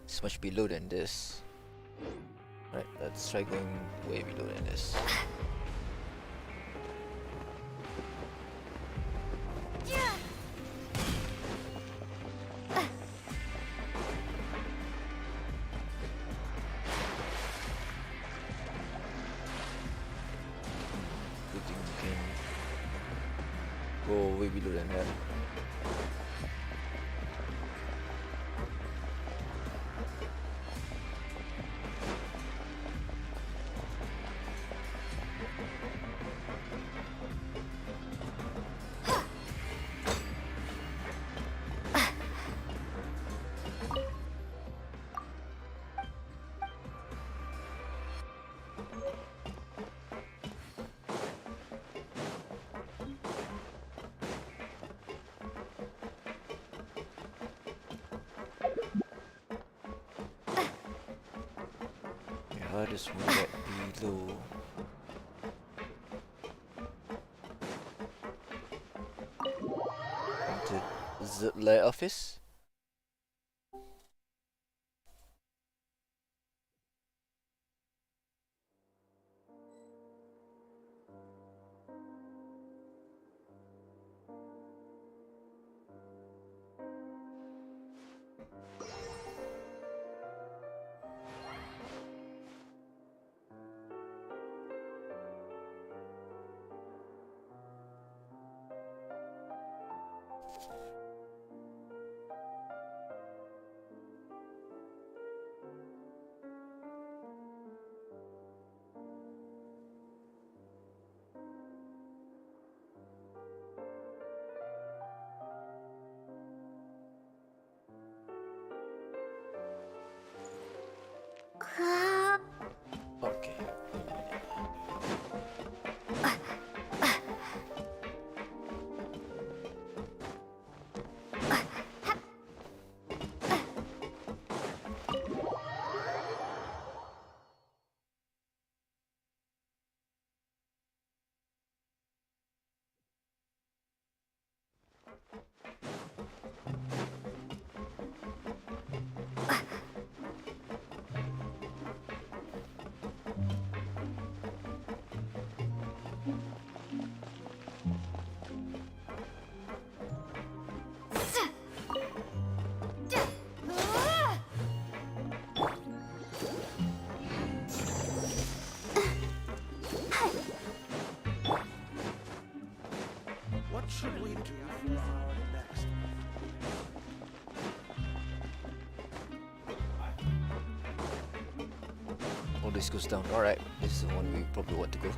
It's much below than this. Right, let's try going way below than this. Good thing we can go way below than that. How does one get below? Into the light office? Okay. What should we do for our next? Oh, this goes down. Alright, this is the one we probably want to go.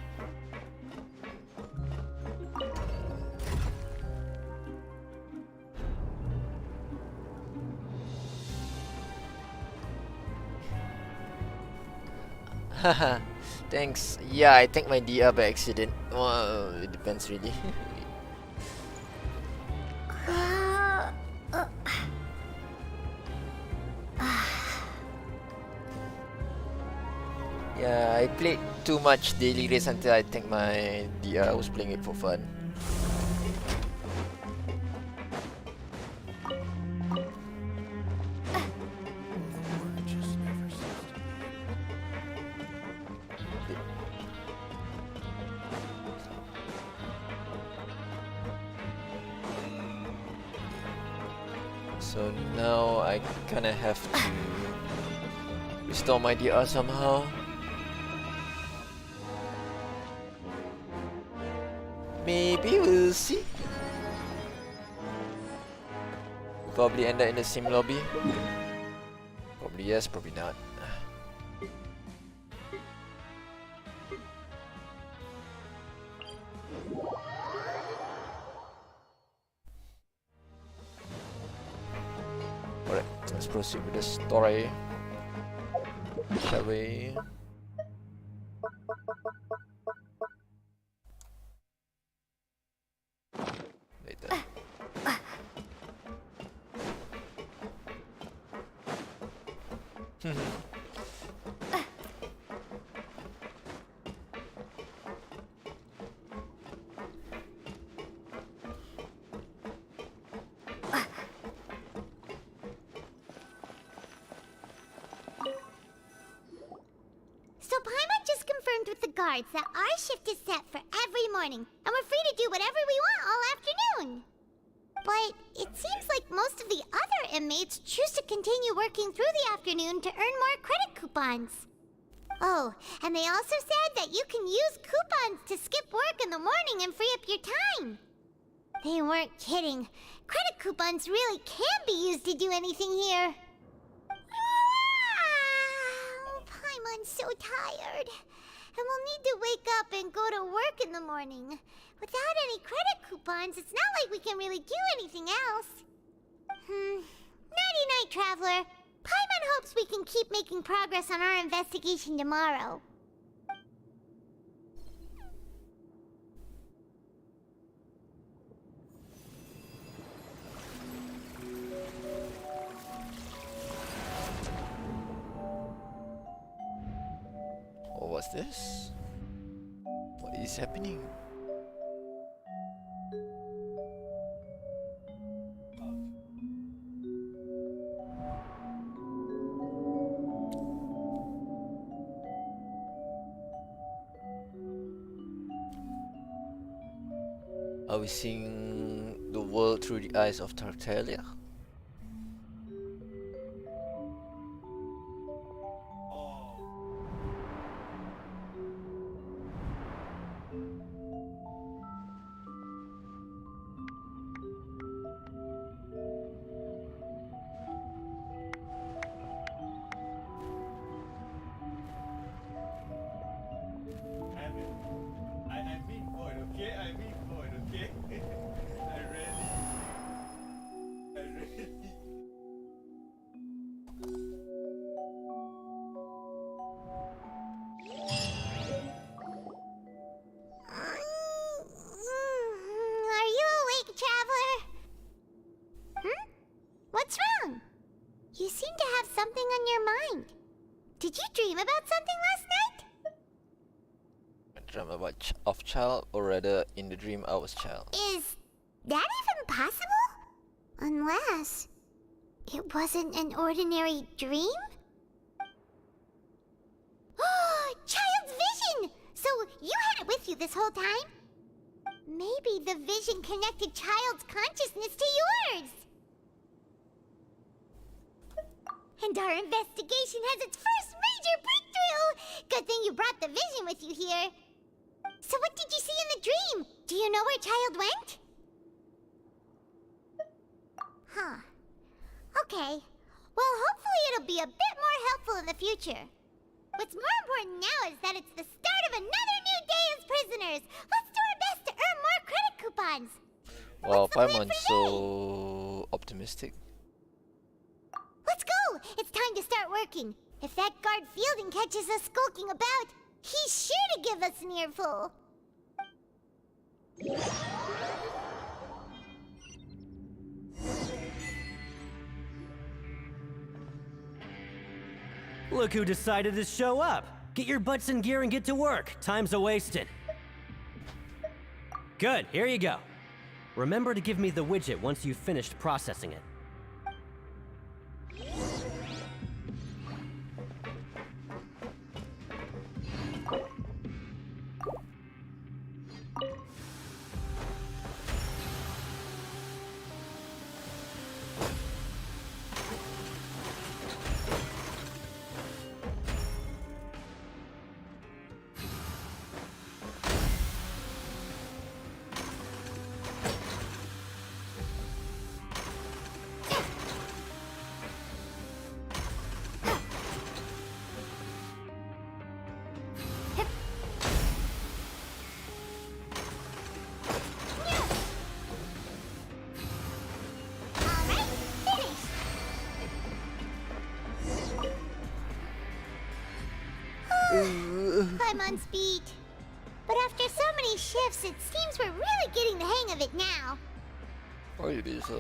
Haha, thanks. Yeah, I think my DR by accident. Well, it depends really. Yeah, I played too much daily race until I think my DR was playing it for fun. It just never ceased to be. So now I kinda have to restore my DR somehow. Maybe we'll see. Probably end up in the same lobby. Probably yes, probably not. Alright, let's proceed with the story. Shall we? Later. So Paimon just confirmed with the guards that our shift is set for every morning, and we're free to do whatever we want all afternoon. But it seems like most of the other inmates choose to continue working through the afternoon to earn more credit coupons. Oh, and they also said that you can use coupons to skip work in the morning and free up your time. They weren't kidding. Credit coupons really can be used to do anything here. Paimon's so tired. And we'll need to wake up and go to work in the morning. Without any credit coupons, it's not like we can really do anything else. Nighty-night, Traveler. Paimon hopes we can keep making progress on our investigation tomorrow. What was this? What is happening? Are we seeing the world through the eyes of Tartaglia? I'm being bored, okay? I'm being bored, okay? I really. Are you awake, Traveler? What's wrong? You seem to have something on your mind. Did you dream about something last night? I dreamt about of child, or rather, in the dream I was child. Is that even possible? Unless it wasn't an ordinary dream? Oh, Child's vision! So you had it with you this whole time? Maybe the vision connected Child's consciousness to yours. And our investigation has its first major breakthrough! Good thing you brought the vision with you here. So what did you see in the dream? Do you know where Child went? Huh. Okay. Well, hopefully it'll be a bit more helpful in the future. What's more important now is that it's the start of another new day as prisoners. Let's do our best to earn more credit coupons. Wow, What's the plan Paimon's for today? so optimistic. Let's go! It's time to start working. If that guard Fielding catches us skulking about, he's sure to give us an earful. Look who decided to show up! Get your butts in gear and get to work. Time's a-wasting. Good, here you go. Remember to give me the widget once you've finished processing it. Alright, finished. Paimon's beat. But after so many shifts, it seems we're really getting the hang of it now.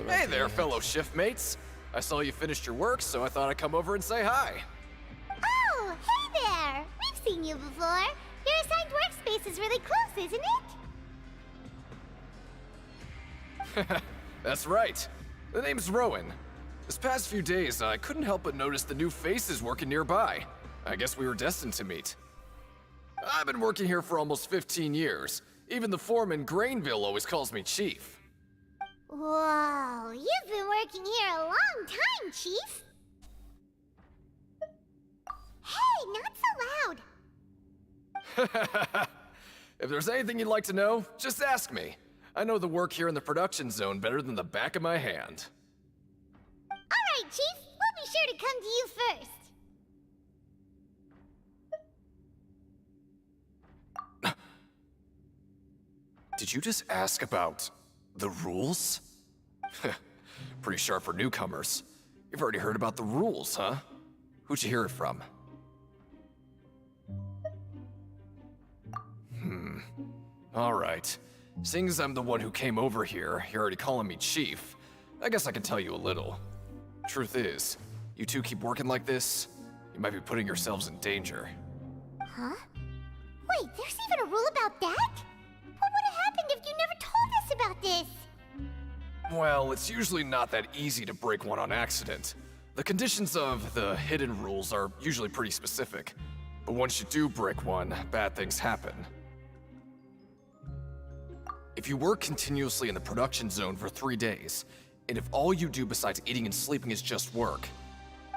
Hey there, fellow shift mates. I saw you finished your work, so I thought I'd come over and say hi. Oh, hey there! We've seen you before. Your assigned workspace is really close, isn't it? That's right. The name's Rowan. This past few days, I couldn't help but notice the new faces working nearby. I guess we were destined to meet. I've been working here for almost 15 years. Even the foreman, Grainville, always calls me Chief. Whoa, you've been working here a long time, Chief. Hey, not so loud. If there's anything you'd like to know, just ask me. I know the work here in the production zone better than the back of my hand. Alright, Chief, we'll be sure to come to you first. Did you just ask about the rules? Pretty sharp for newcomers. You've already heard about the rules, huh? Who'd you hear it from? Alright. Seeing as I'm the one who came over here, you're already calling me Chief. I guess I can tell you a little. Truth is, you two keep working like this, you might be putting yourselves in danger. Huh? Wait, there's even a rule about that? What would have happened if you never told us about this? Well, it's usually not that easy to break one on accident. The conditions of the hidden rules are usually pretty specific. But once you do break one, bad things happen. If you work continuously in the production zone for 3 days, and if all you do besides eating and sleeping is just work,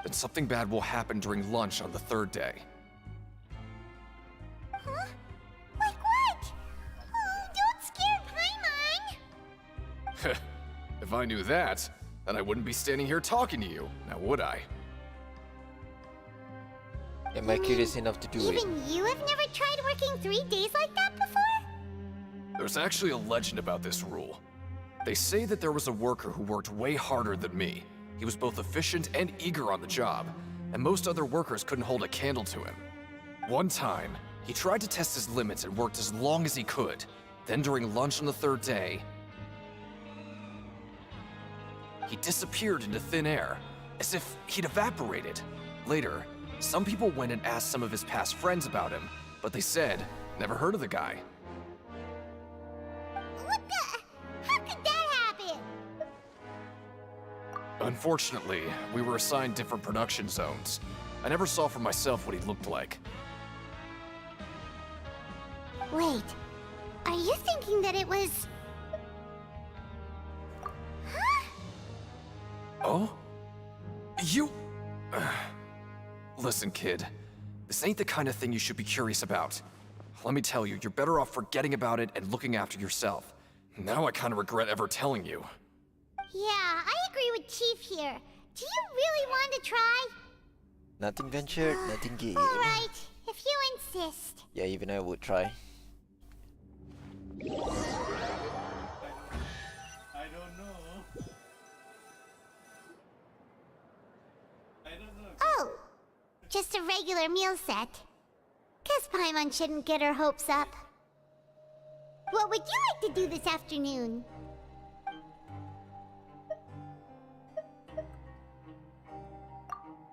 then something bad will happen during lunch on the 3rd day. Huh? Like what? Oh, don't scare Paimon! If I knew that, then I wouldn't be standing here talking to you, now would I? Am I curious enough to do it? Even you have never tried working 3 days like that before? There's actually a legend about this rule. They say that there was a worker who worked way harder than me. He was both efficient and eager on the job, and most other workers couldn't hold a candle to him. One time, he tried to test his limits and worked as long as he could. Then during lunch on the 3rd day, he disappeared into thin air, as if he'd evaporated. Later, some people went and asked some of his past friends about him, but they said, never heard of the guy. What the? How could that happen? Unfortunately, we were assigned different production zones. I never saw for myself what he looked like. Wait, are you thinking that it was... Huh? Oh? You... Listen, kid. This ain't the kind of thing you should be curious about. Let me tell you, you're better off forgetting about it and looking after yourself. Now I kinda regret ever telling you. Yeah, I agree with Chief here. Do you really want to try? Nothing ventured, nothing gained. Alright, if you insist. Yeah, even I would try. I don't know. I don't know. Oh, just a regular meal set. Guess Paimon shouldn't get her hopes up. What would you like to do this afternoon?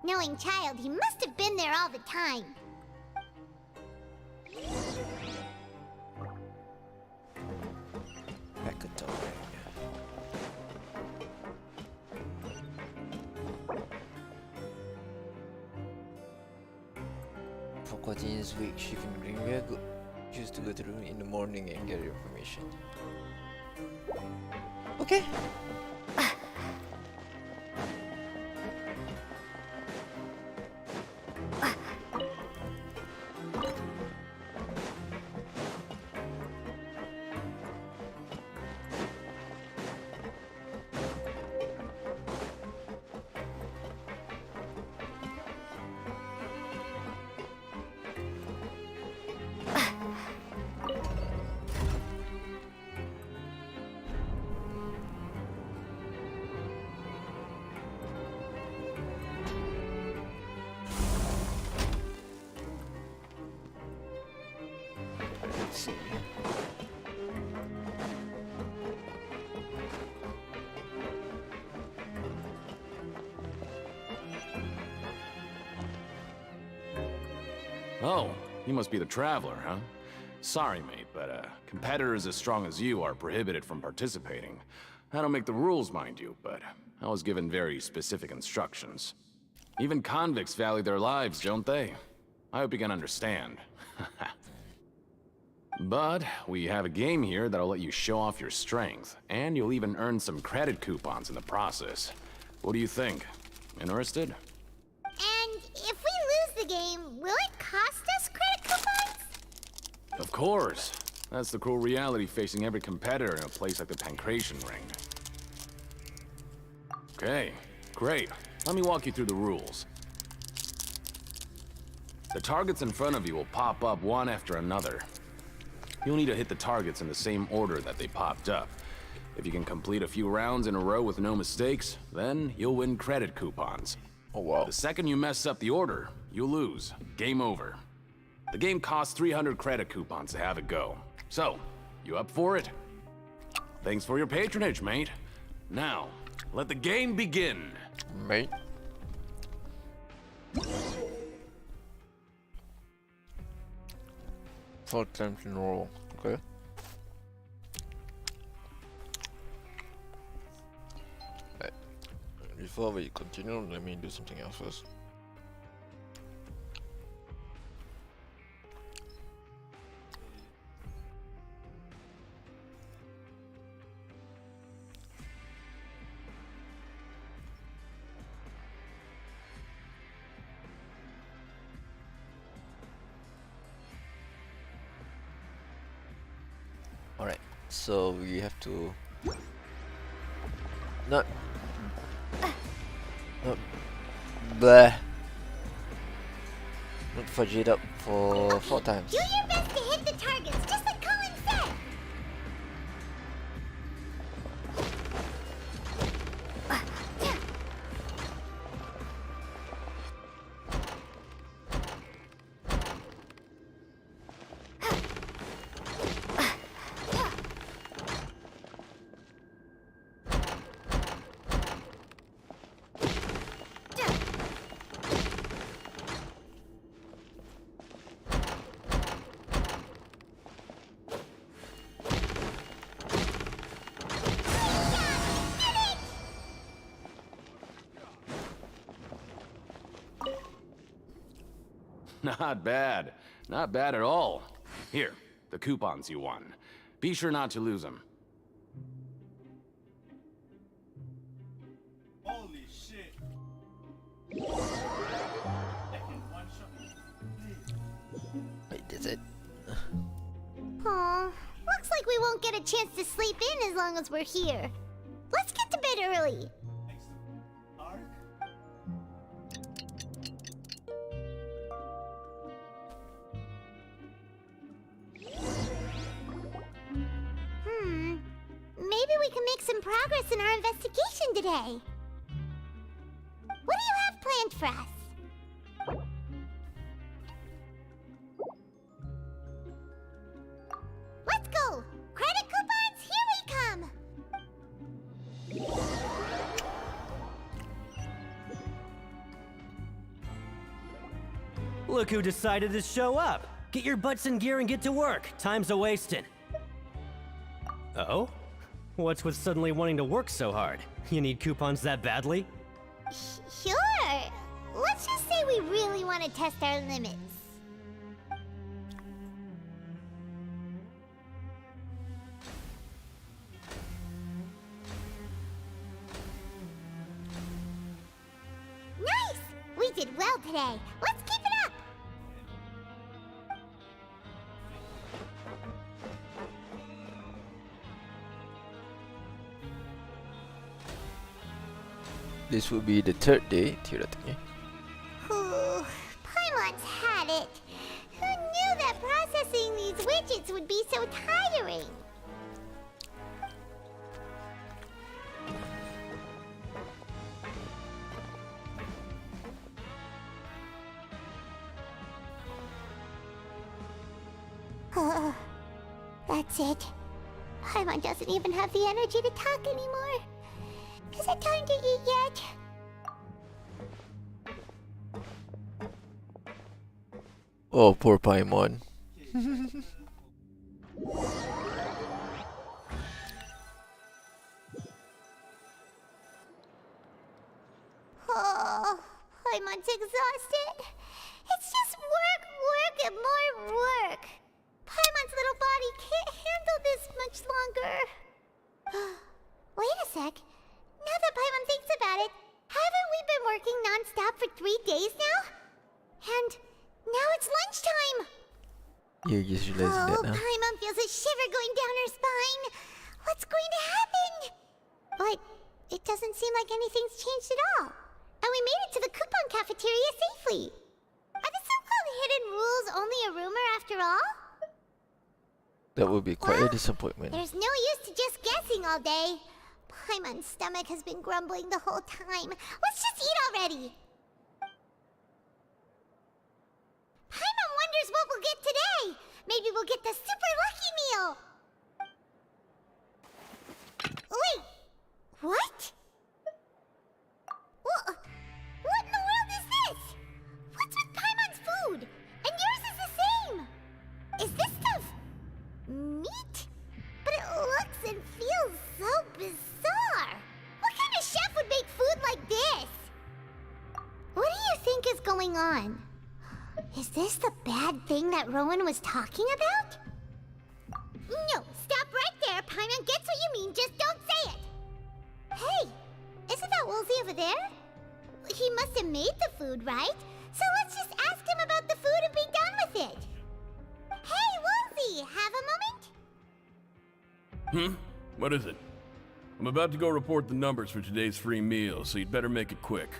Knowing child, he must have been there all the time. for continuous week shift in Greenway. Choose to go through in the morning and get your information. Okay. Let's see. Oh, you must be the Traveler, huh? Sorry, mate, but competitors as strong as you are prohibited from participating. I don't make the rules, mind you, but I was given very specific instructions. Even convicts value their lives, don't they? I hope you can understand. But we have a game here that'll let you show off your strength, and you'll even earn some credit coupons in the process. What do you think? Interested? And if we lose the game, will it cost us credit coupons? Of course. That's the cruel reality facing every competitor in a place like the Pancration Ring. Okay, great. Let me walk you through the rules. The targets in front of you will pop up one after another. You'll need to hit the targets in the same order that they popped up. If you can complete a few rounds in a row with no mistakes, then you'll win credit coupons. Oh wow. The second you mess up the order, you'll lose. Game over. The game costs 300 credit coupons to have it go. So, you up for it? Thanks for your patronage, mate. Now, let the game begin. Mate. Four times in a row. Okay. Right. Before we continue, let me do something else first. Alright, so we have to not bleh, not fudge it up for 4 times. Do your best to hit the targets, just like Colin said. Not bad. Not bad at all. Here, the coupons you won. Be sure not to lose them. Holy shit. I can one shot. Wait, is it? Aw, looks like we won't get a chance to sleep in as long as we're here. Let's get to bed early. Next arc. Maybe we can make some progress in our investigation today. What do you have planned for us? Let's go! Credit coupons, here we come! Look who decided to show up. Get your butts in gear and get to work. Time's a-wasting. Oh? What's with suddenly wanting to work so hard? You need coupons that badly? Sure. Let's just say we really want to test our limits. today. Let's keep it up. This will be the third day, theoretically. Ooh, Paimon's had it. Who knew that processing these widgets would be so tiring? That's it. Paimon doesn't even have the energy to talk anymore. Is it time to eat yet? Oh, poor Paimon. Oh, Paimon's exhausted. It's just work, work, and more work. Paimon's little body can't handle this much longer. Wait a sec. Now that Paimon thinks about it, haven't we been working non-stop for 3 days now? And now it's lunchtime. You're just realizing that now. Paimon feels a shiver going down her spine. What's going to happen? But it doesn't seem like anything's changed at all. And we made it to the coupon cafeteria safely. Are the so-called hidden rules only a rumor after all? That would be quite a Well, disappointment. There's no use to just guessing all day. Paimon's stomach has been grumbling the whole time. Let's just eat already. Paimon wonders what we'll get today. Maybe we'll get the super lucky meal. Wait, what? What in the world is this? What's with Paimon's food? And yours is the same. Is this stuff meat? But it looks and feels so bizarre. What kind of chef would make food like this? What do you think is going on? Is this the bad thing that Rowan was talking about? No, stop right there. Paimon gets what you mean, just don't say it. Hey, isn't that Woolsey over there? He must have made the food, right? So let's just ask him about the food and be done with it. Hey, Woolsey, have a moment? What is it? I'm about to go report the numbers for today's free meal, so you'd better make it quick.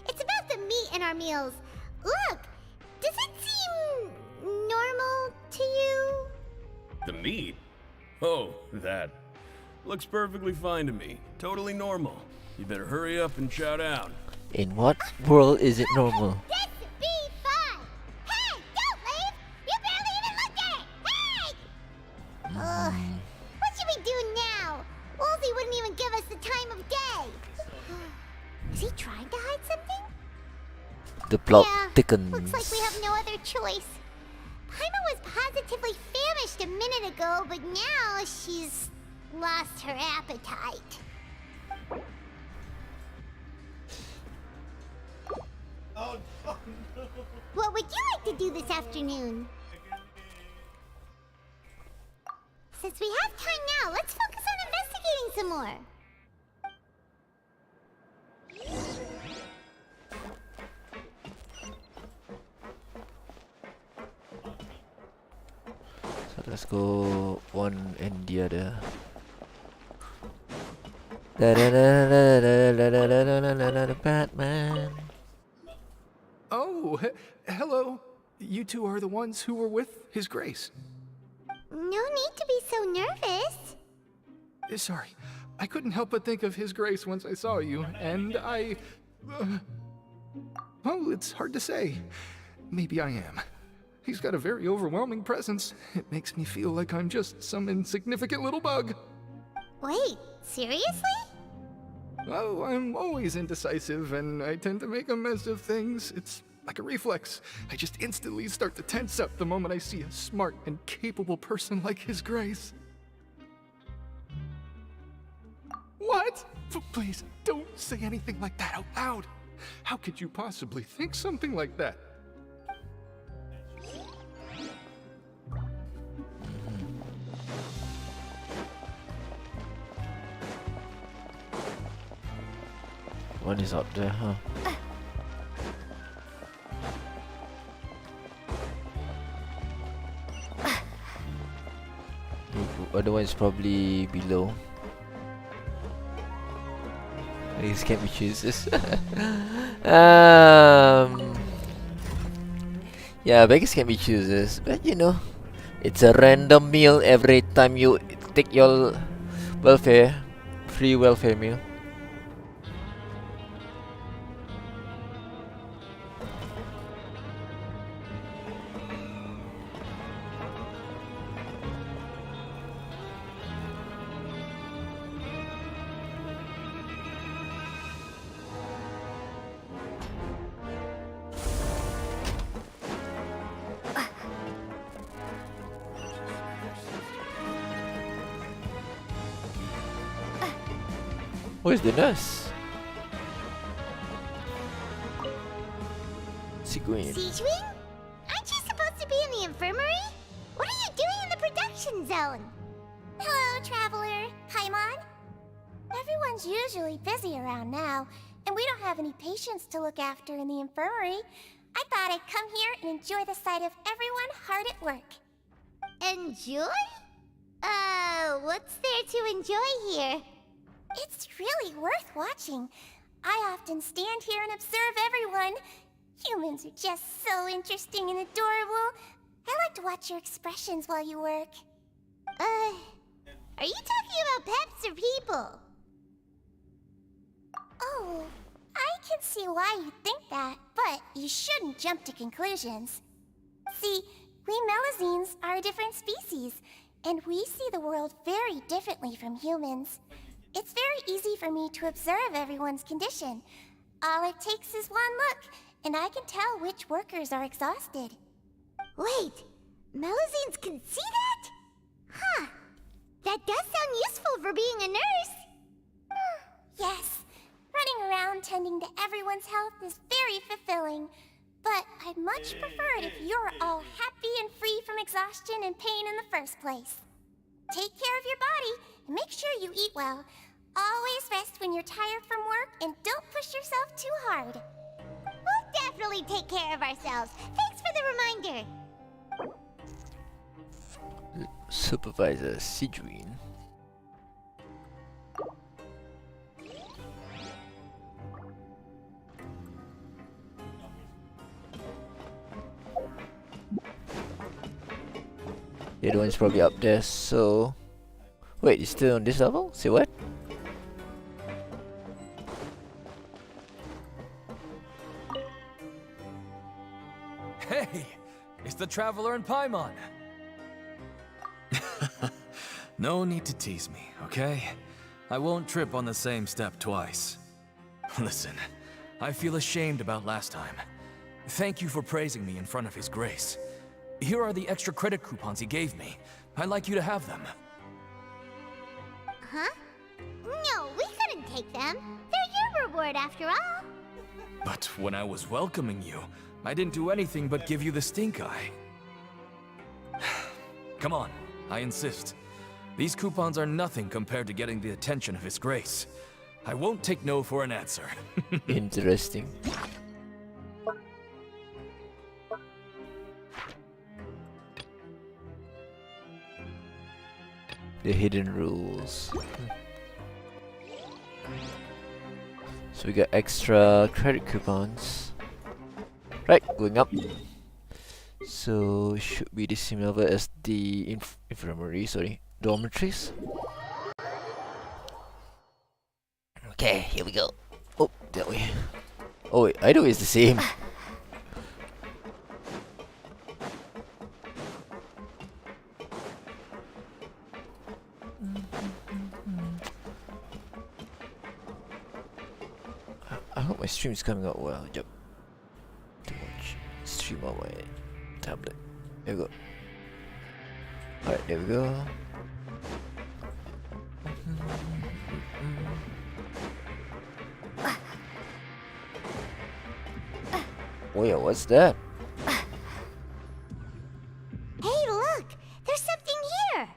It's about the meat in our meals. Look, does it seem normal to you? The meat? Oh, that. Looks perfectly fine to me. Totally normal. You better hurry up and chow down. In what world is it normal? This be fun! Hey, don't leave! You barely even looked at it! Hey! What should we do now? Woolsey wouldn't even give us the time of day. Is he trying to hide something? The plot Yeah, thickens. looks like we have no other choice. Paimon was positively famished a minute ago, but now she's lost her appetite. Oh, no. What would you like to do this afternoon? Since we have time now, let's focus on investigating some more. So let's go one and the other. Batman. Oh, hello. You two are the ones who were with His Grace. No need to be so nervous. Sorry, I couldn't help but think of His Grace once I saw you, and I... well, it's hard to say. Maybe I am. He's got a very overwhelming presence. It makes me feel like I'm just some insignificant little bug. Wait, seriously? Oh, I'm always indecisive, and I tend to make a mess of things. It's like a reflex. I just instantly start to tense up the moment I see a smart and capable person like His Grace. What? Please, don't say anything like that out loud. How could you possibly think something like that? One is up there, huh? other one is probably below. These can be chooses. Yeah, beggars can be chooses, but you know, it's a random meal every time you take your free welfare meal. Where's the nurse? Seguin. Siegewing? Aren't you supposed to be in the infirmary? What are you doing in the production zone? Hello, Traveler. Paimon? Everyone's usually busy around now, and we don't have any patients to look after in the infirmary. I thought I'd come here and enjoy the sight of everyone hard at work. Enjoy? What's there to enjoy here? It's really worth watching. I often stand here and observe everyone. Humans are just so interesting and adorable. I like to watch your expressions while you work. Are you talking about pets or people? Oh, I can see why you think that, but you shouldn't jump to conclusions. See, we Melazines are a different species, and we see the world very differently from humans. It's very easy for me to observe everyone's condition. All it takes is one look, and I can tell which workers are exhausted. Wait, Melazines can see that? Huh. That does sound useful for being a nurse. Yes. Running around tending to everyone's health is very fulfilling. But I'd much prefer it if you're all happy and free from exhaustion and pain in the first place. Take care of your body and make sure you eat well. Always rest when you're tired from work and don't push yourself too hard. We'll definitely take care of ourselves. Thanks for the reminder. Supervisor Sigewin. The other one's probably up there, so... Wait, it's still on this level? Say what? Hey! It's the Traveler and Paimon! No need to tease me, okay? I won't trip on the same step twice. Listen, I feel ashamed about last time. Thank you for praising me in front of His Grace. Here are the extra credit coupons he gave me. I'd like you to have them. Huh? No, we couldn't take them. They're your reward after all. But when I was welcoming you, I didn't do anything but give you the stink eye. Come on, I insist. These coupons are nothing compared to getting the attention of His Grace. I won't take no for an answer. Interesting. The hidden rules. So we got extra credit coupons. Right, going up. So should be the same level as the infirmary, sorry, dormitories. Okay, here we go. Oh, that way. Oh wait, either way is the same. I hope my stream is coming out well. Yep. To watch stream on my tablet. There we go. Alright, there we go. Oh yeah, what's that? Hey, look! There's something here!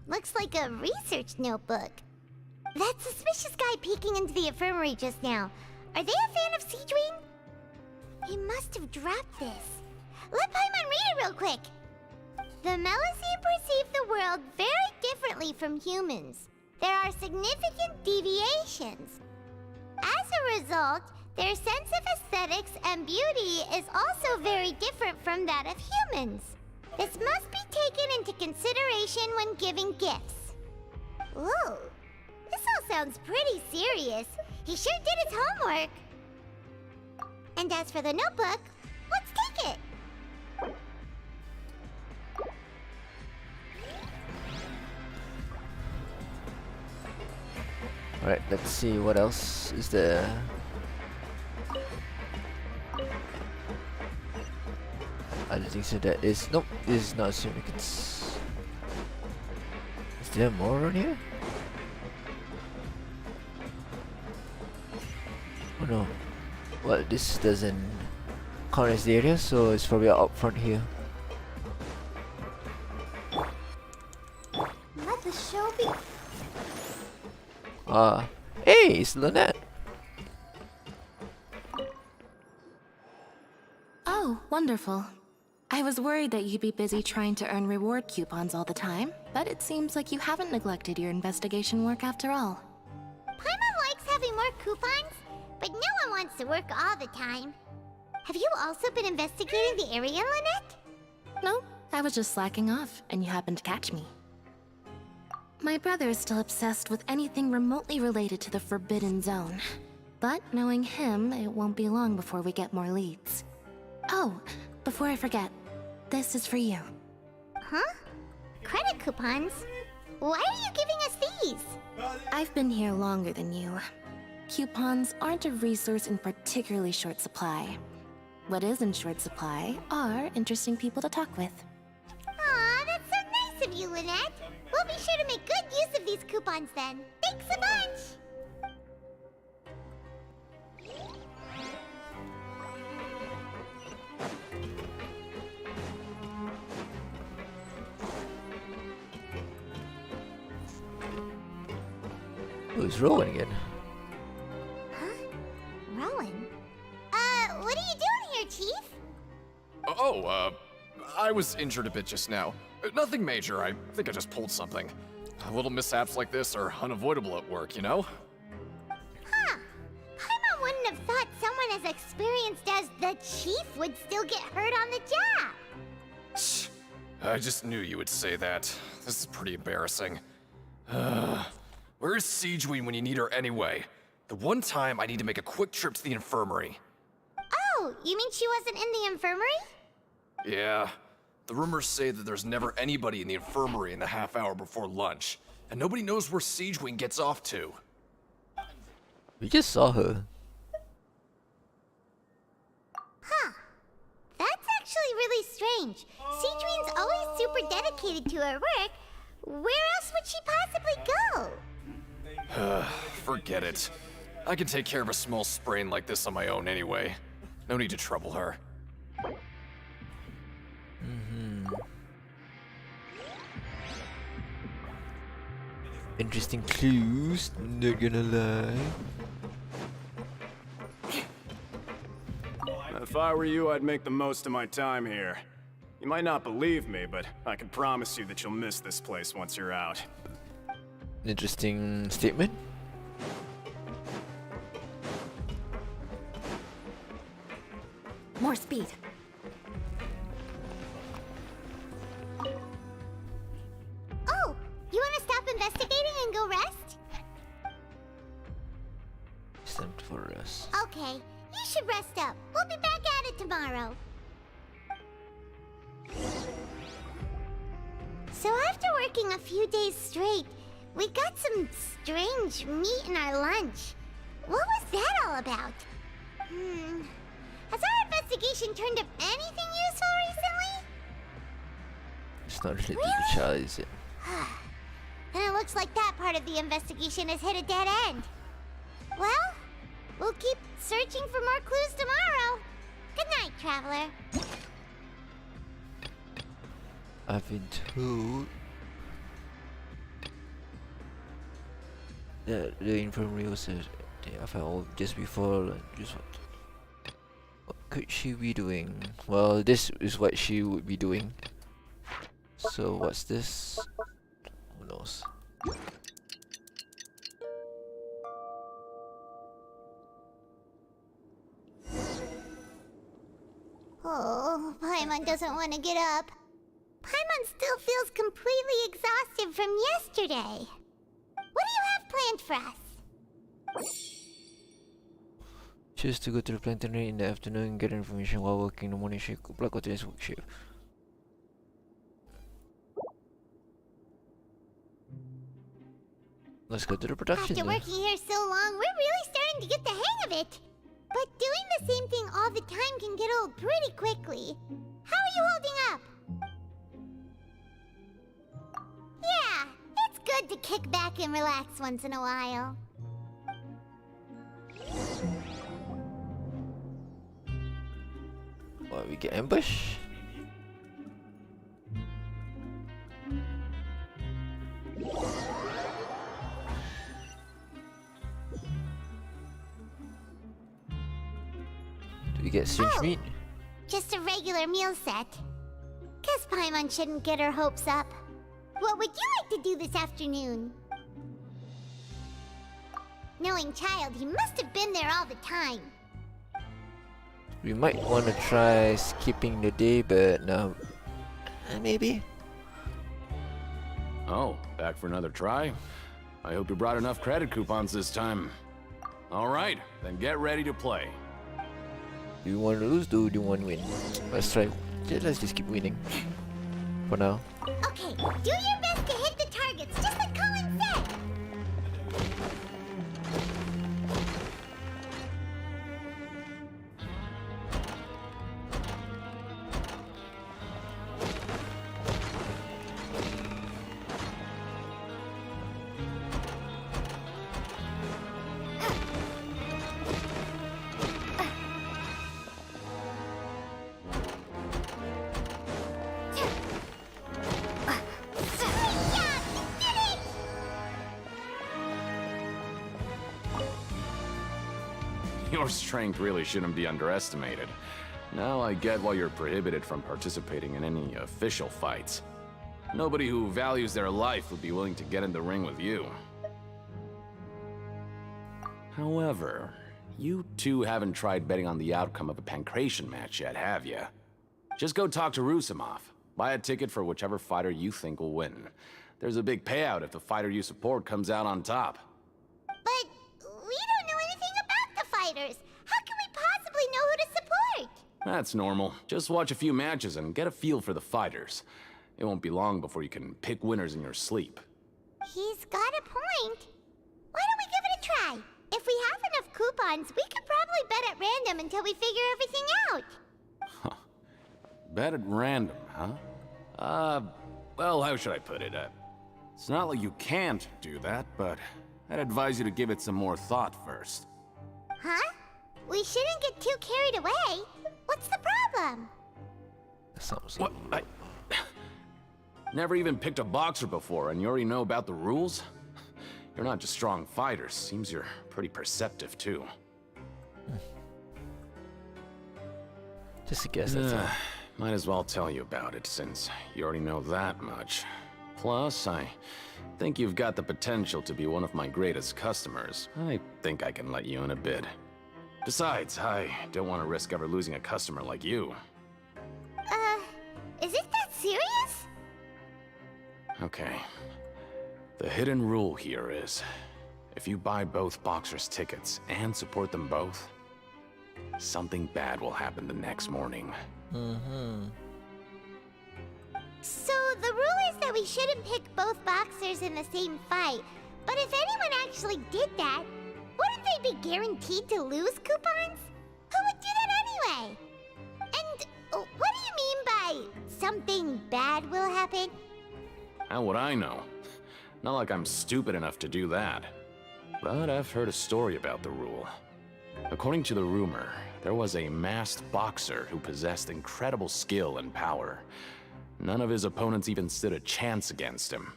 Looks like a research notebook. That suspicious guy peeking into the infirmary just now. Are they a fan of Sigewin? He must have dropped this. Let Paimon read it real quick! The Melusine perceive the world very differently from humans. There are significant deviations. As a result, their sense of aesthetics and beauty is also very different from that of humans. This must be taken into consideration when giving gifts. Ooh, this all sounds pretty serious. He sure did his homework. And as for the notebook, let's take it. Alright, let's see what else is there. I don't think so. That is nope. This is not significance. Is there more on here? Oh no. Well, this doesn't count as the area, so it's probably up front here. Let the show be. Hey, it's Lynette. Oh, wonderful. I was worried that you'd be busy trying to earn reward coupons all the time, but it seems like you haven't neglected your investigation work after all. Paimon likes having more coupons, but no one wants to work all the time. Have you also been investigating the area, Lynette? No, I was just slacking off, and you happened to catch me. My brother is still obsessed with anything remotely related to the Forbidden Zone. But knowing him, it won't be long before we get more leads. Oh, before I forget, this is for you. Huh? Credit coupons? Why are you giving us these? I've been here longer than you. Coupons aren't a resource in particularly short supply. What is in short supply are interesting people to talk with. Aw, that's so nice of you, Lynette. We'll be sure to make good use of these coupons then. Thanks a bunch! Oh, it's Rowan again. Rowan? What are you doing here, Chief? Oh, I was injured a bit just now. Nothing major, I think I just pulled something. Little mishaps like this are unavoidable at work, you know? Huh. Paimon wouldn't have thought someone as experienced as the Chief would still get hurt on the job. Shh. I just knew you would say that. This is pretty embarrassing. Where is Siegeween when you need her anyway? The one time I need to make a quick trip to the infirmary. Oh, you mean she wasn't in the infirmary? Yeah. The rumors say that there's never anybody in the infirmary in the half hour before lunch, and nobody knows where Siegeween gets off to. We just saw her. Huh. That's actually really strange. Siegeween's always super dedicated to her work. Where else would she possibly go? Forget it. I can take care of a small sprain like this on my own anyway. No need to trouble her. Interesting clues, not gonna lie. If I were you, I'd make the most of my time here. You might not believe me, but I can promise you that you'll miss this place once you're out. Interesting statement. More speed. Oh, you want to stop investigating and go rest? It's time for us. Okay, you should rest up. We'll be back at it tomorrow. So after working a few days straight, we got some strange meat in our lunch. What was that all about? Has our investigation turned up anything useful recently? It's not related to the child, is it? Then it looks like that part of the investigation has hit a dead end. Well, we'll keep searching for more clues tomorrow. Good night, Traveler. I've been told that the infirmary was I found just before just what could she be doing? Well, this is what she would be doing. So what's this? Who knows? Oh, Paimon doesn't want to get up. Paimon still feels completely exhausted from yesterday. What do you have planned for us? Choose to go to the planetary in the afternoon and get information while working the morning shift. Good luck with today's work shift. Let's go to the production. After working here so long, we're really starting to get the hang of it. But doing the same thing all the time can get old pretty quickly. How are you holding up? Yeah, it's good to kick back and relax once in a while. What, we get ambush? Do we get strange meat? Just a regular meal set. Guess Paimon shouldn't get her hopes up. What would you like to do this afternoon? Knowing Child, he must have been there all the time. We might want to try skipping the day, but no. Maybe. Oh, back for another try? I hope you brought enough credit coupons this time. Alright, then get ready to play. Do you want to lose? Do you want to win? Let's try. Let's just keep winning. For now. Okay, do your best to hit the targets, just like Colin said. Your strength really shouldn't be underestimated. Now I get why you're prohibited from participating in any official fights. Nobody who values their life would be willing to get in the ring with you. However, you two haven't tried betting on the outcome of a pancration match yet, have you? Just go talk to Rusimov. Buy a ticket for whichever fighter you think will win. There's a big payout if the fighter you support comes out on top. But we don't know anything about the fighters. How can we possibly know who to support? That's normal. Just watch a few matches and get a feel for the fighters. It won't be long before you can pick winners in your sleep. He's got a point. Why don't we give it a try? If we have enough coupons, we could probably bet at random until we figure everything out. Bet at random, huh? Well, how should I put it? It's not like you can't do that, but I'd advise you to give it some more thought first. Huh? We shouldn't get too carried away. What's the problem? What? I never even picked a boxer before, and you already know about the rules? You're not just strong fighters. Seems you're pretty perceptive, too. Just a guess, that's all. Might as well tell you about it, since you already know that much. Plus, I think you've got the potential to be one of my greatest customers. I think I can let you in a bid. Besides, I don't want to risk ever losing a customer like you. Is it that serious? Okay. The hidden rule here is, if you buy both boxers' tickets and support them both, something bad will happen the next morning. So the rule is that we shouldn't pick both boxers in the same fight. But if anyone actually did that, wouldn't they be guaranteed to lose coupons? Who would do that anyway? And what do you mean by something bad will happen? How would I know? Not like I'm stupid enough to do that. But I've heard a story about the rule. According to the rumor, there was a masked boxer who possessed incredible skill and power. None of his opponents even stood a chance against him.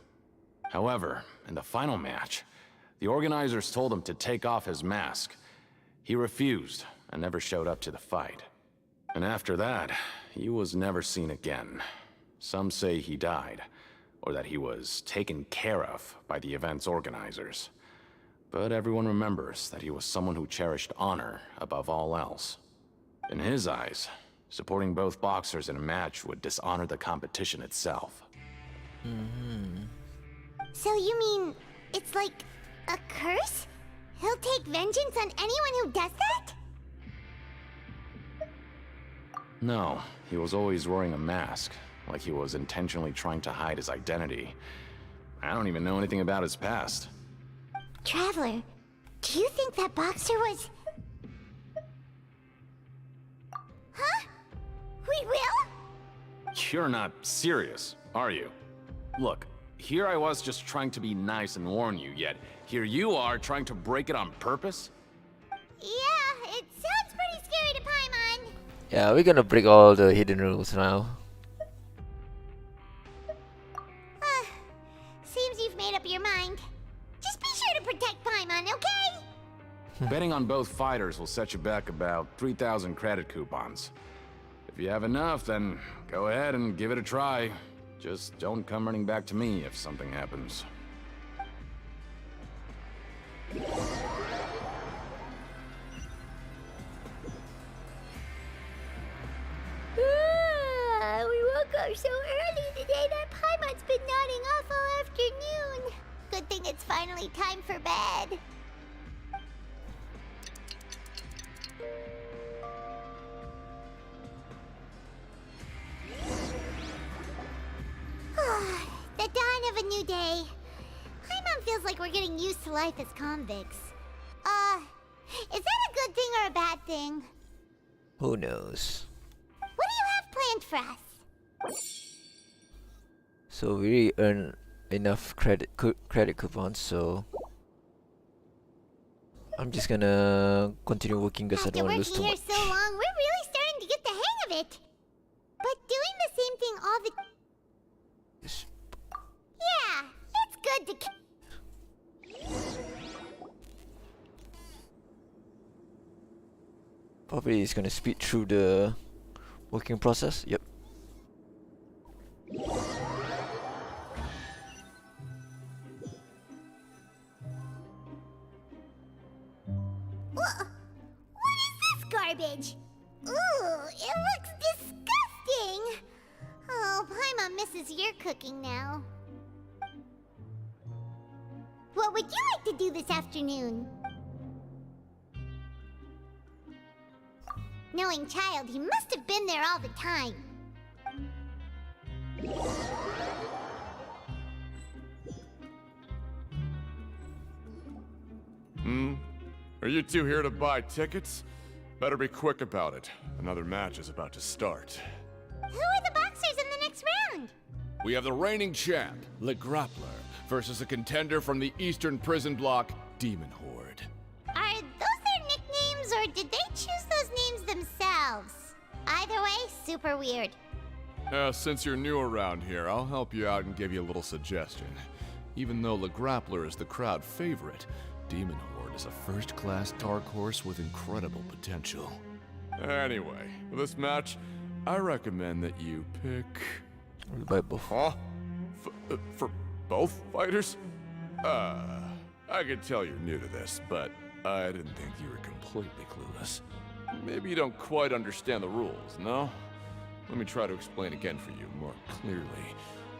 However, in the final match, the organizers told him to take off his mask. He refused and never showed up to the fight. And after that, he was never seen again. Some say he died, or that he was taken care of by the event's organizers. But everyone remembers that he was someone who cherished honor above all else. In his eyes, supporting both boxers in a match would dishonor the competition itself. So you mean it's like a curse? He'll take vengeance on anyone who does that? No, he was always wearing a mask, like he was intentionally trying to hide his identity. I don't even know anything about his past. Traveler, do you think that boxer was... Huh? We will? You're not serious, are you? Look, here I was just trying to be nice and warn you, yet here you are trying to break it on purpose? Yeah, it sounds pretty scary to Paimon. Yeah, we're gonna break all the hidden rules now. Seems you've made up your mind. Just be sure to protect Paimon, okay? Betting on both fighters will set you back about 3,000 credit coupons. If you have enough, then go ahead and give it a try. Just don't come running back to me if something happens. We woke up so early today that Paimon's been nodding off all afternoon. Good thing it's finally time for bed. The dawn of a new day. Paimon feels like we're getting used to life as convicts. Is that a good thing or a bad thing? Who knows? What do you have planned for us? So we really earn enough credit coupons, so I'm just gonna continue working because I After don't want to lose working too here much. so long, we're really starting to get the hang of it. But doing the same thing all the... Yes. Yeah, it's good to... Probably it's gonna speed through the working process. Yep. What is this garbage? Ooh, it looks disgusting. Oh, Paimon misses your cooking now. What would you like to do this afternoon? Knowing child, he must have been there all the time. Are you two here to buy tickets? Better be quick about it. Another match is about to start. Who are the boxers in the next round? We have the reigning champ, Le Grappler, versus a contender from the Eastern Prison Block, Demon Horde. Are those their nicknames, or did they choose those names themselves? Either way, super weird. Since you're new around here, I'll help you out and give you a little suggestion. Even though Le Grappler is the crowd favorite, Demon Horde is a first-class dark horse with incredible potential. Anyway, for this match, I recommend that you pick... We'll buy both. Huh? For both fighters? I can tell you're new to this, but I didn't think you were completely clueless. Maybe you don't quite understand the rules, no? Let me try to explain again for you more clearly.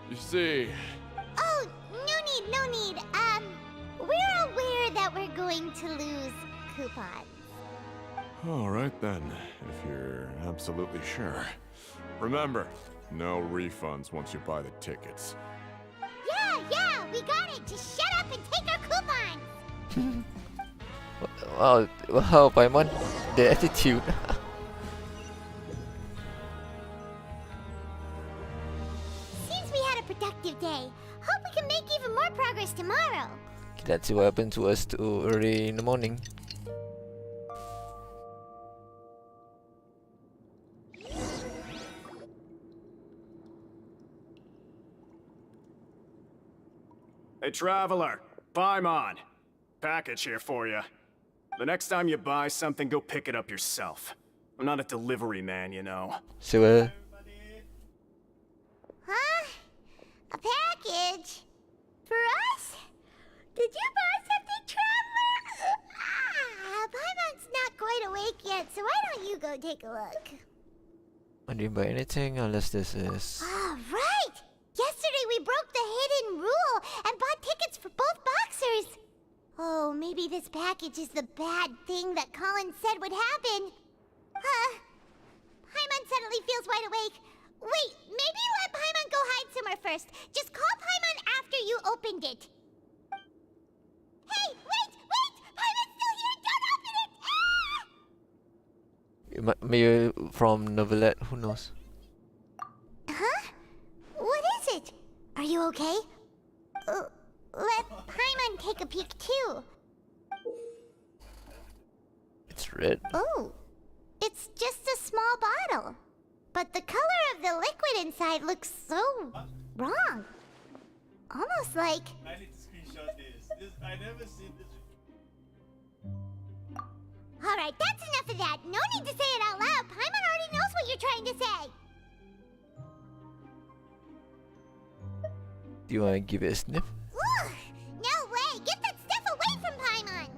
You see... Oh, no need. We're aware that we're going to lose coupons. Alright then, if you're absolutely sure. Remember, no refunds once you buy the tickets. Yeah, we got it. Just shut up and take our coupons. Wow, Paimon, the attitude. Seems we had a productive day. Hope we can make even more progress tomorrow. Let's see what happened to us too early in the morning. Hey, Traveler, Paimon. Package here for you. The next time you buy something, go pick it up yourself. I'm not a delivery man, you know. So, Huh? Did your boss have to travel? Paimon's not quite awake yet, so why don't you go take a look? I didn't buy anything unless this is. Ah, right! Yesterday we broke the hidden rule and bought tickets for both boxers. Oh, maybe this package is the bad thing that Colin said would happen. Paimon suddenly feels wide awake. Wait, maybe let Paimon go hide somewhere first. Just call Paimon after you opened it. Hey, wait! Paimon's still here! Don't open it! Ah! Maybe from Novelette, who knows? Huh? What is it? Are you okay? Let Paimon take a peek too. It's red. Oh, it's just a small bottle. But the color of the liquid inside looks so wrong. Almost like... I need to screenshot this. I never seen this. Alright, that's enough of that. No need to say it out loud. Paimon already knows what you're trying to say. Do you want to give it a sniff? Ugh, no way! Get that stuff away from Paimon!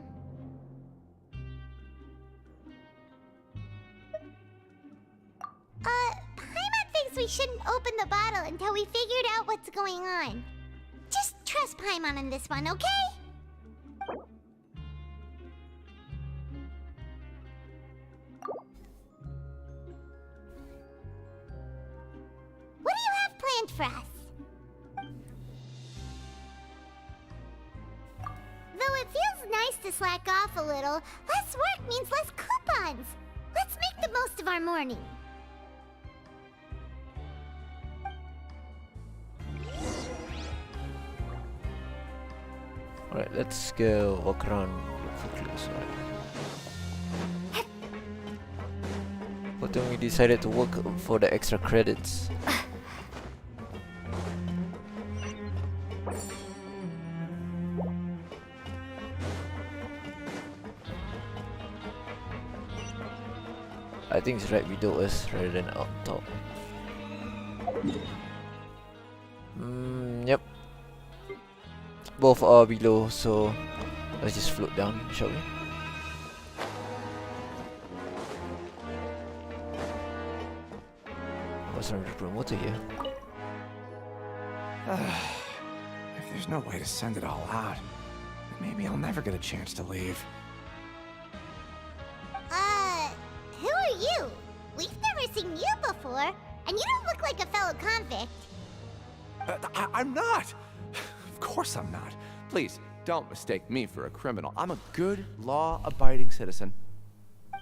Paimon thinks we shouldn't open the bottle until we figured out what's going on. Just trust Paimon on this one, okay? What do you have planned for us? Though it feels nice to slack off a little, less work means less coupons. Let's make the most of our morning. Alright, let's go walk around, look for clues. Alright. But then we decided to work for the extra credits. I think it's right below us rather than up top. Yep. Both are below, so let's just float down, shall we? What's wrong with the promoter here? If there's no way to send it all out, then maybe I'll never get a chance to leave. Who are you? We've never seen you before, and you don't look like a fellow convict. I'm not! Of course I'm not. Please, don't mistake me for a criminal. I'm a good, law-abiding citizen.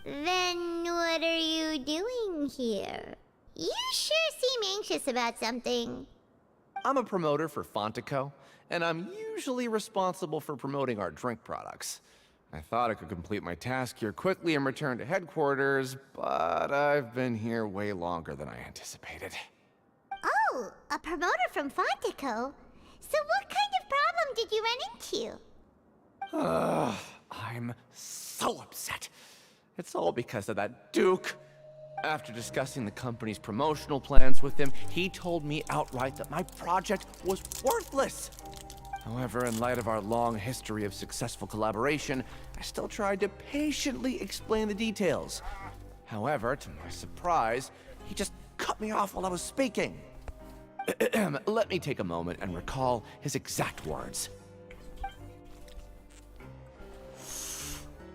Then what are you doing here? You sure seem anxious about something. I'm a promoter for Fontico, and I'm usually responsible for promoting our drink products. I thought I could complete my task here quickly and return to headquarters, but I've been here way longer than I anticipated. Oh, a promoter from Fontico? So what kind of problem did you run into? I'm so upset. It's all because of that Duke. After discussing the company's promotional plans with him, he told me outright that my project was worthless. However, in light of our long history of successful collaboration, I still tried to patiently explain the details. However, to my surprise, he just cut me off while I was speaking. Let me take a moment and recall his exact words.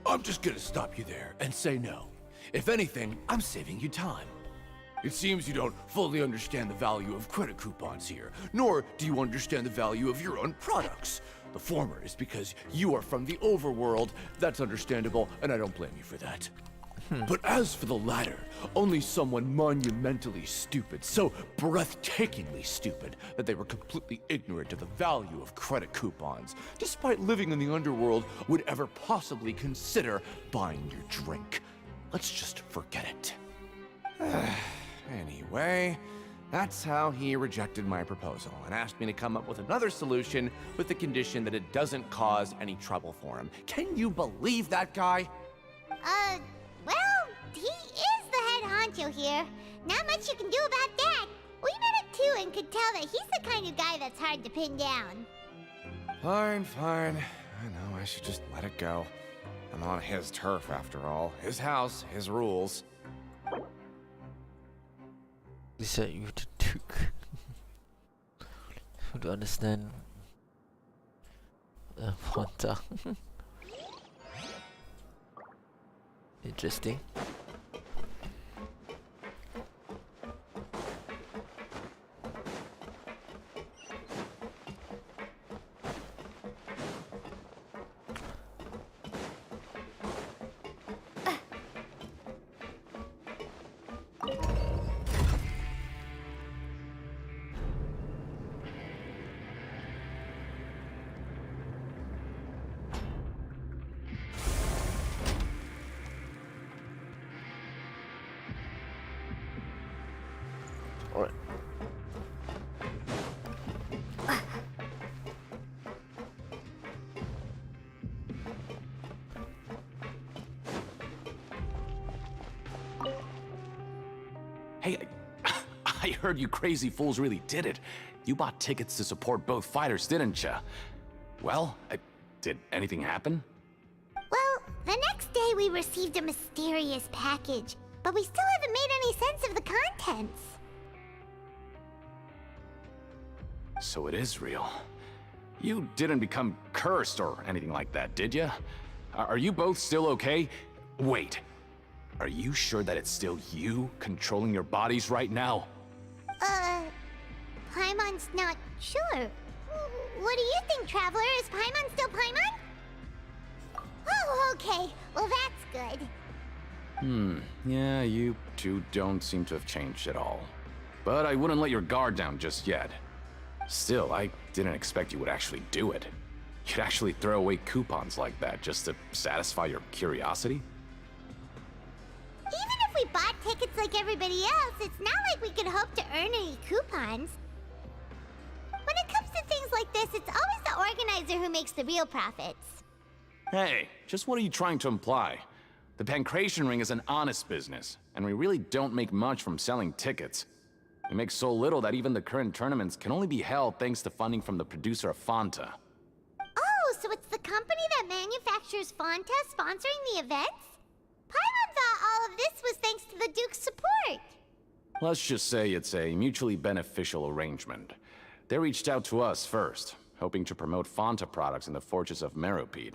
I'm just gonna stop you there and say no. If anything, I'm saving you time. It seems you don't fully understand the value of credit coupons here, nor do you understand the value of your own products. The former is because you are from the overworld. That's understandable, and I don't blame you for that. But as for the latter, only someone monumentally stupid, so breathtakingly stupid, that they were completely ignorant of the value of credit coupons, despite living in the underworld, would ever possibly consider buying your drink. Let's just forget it. Anyway, that's how he rejected my proposal and asked me to come up with another solution with the condition that it doesn't cause any trouble for him. Can you believe that guy? Well, he is the head honcho here. Not much you can do about that. We met him too and could tell that he's the kind of guy that's hard to pin down. Fine, fine. I know, I should just let it go. I'm on his turf after all. His house, his rules. They said you the Duke. To understand Fonta. Interesting. Alright. Hey, I heard you crazy fools really did it. You bought tickets to support both fighters, didn't ya? Well, did anything happen? Well, the next day we received a mysterious package, but we still haven't made any sense of the contents. So it is real. You didn't become cursed or anything like that, did ya? Are you both still okay? Wait. Are you sure that it's still you controlling your bodies right now? Paimon's not sure. What do you think, Traveler? Is Paimon still Paimon? Oh, okay. Well, that's good. Yeah, you two don't seem to have changed at all. But I wouldn't let your guard down just yet. Still, I didn't expect you would actually do it. You'd actually throw away coupons like that just to satisfy your curiosity? Even if we bought tickets like everybody else, it's not like we could hope to earn any coupons. When it comes to things like this, it's always the organizer who makes the real profits. Hey, just what are you trying to imply? The Pancration Ring is an honest business, and we really don't make much from selling tickets. We make so little that even the current tournaments can only be held thanks to funding from the producer of Fanta. Oh, so it's the company that manufactures Fanta sponsoring the events? Paimon thought all of this was thanks to the Duke's support. Let's just say it's a mutually beneficial arrangement. They reached out to us first, hoping to promote Fanta products in the fortress of Meropide.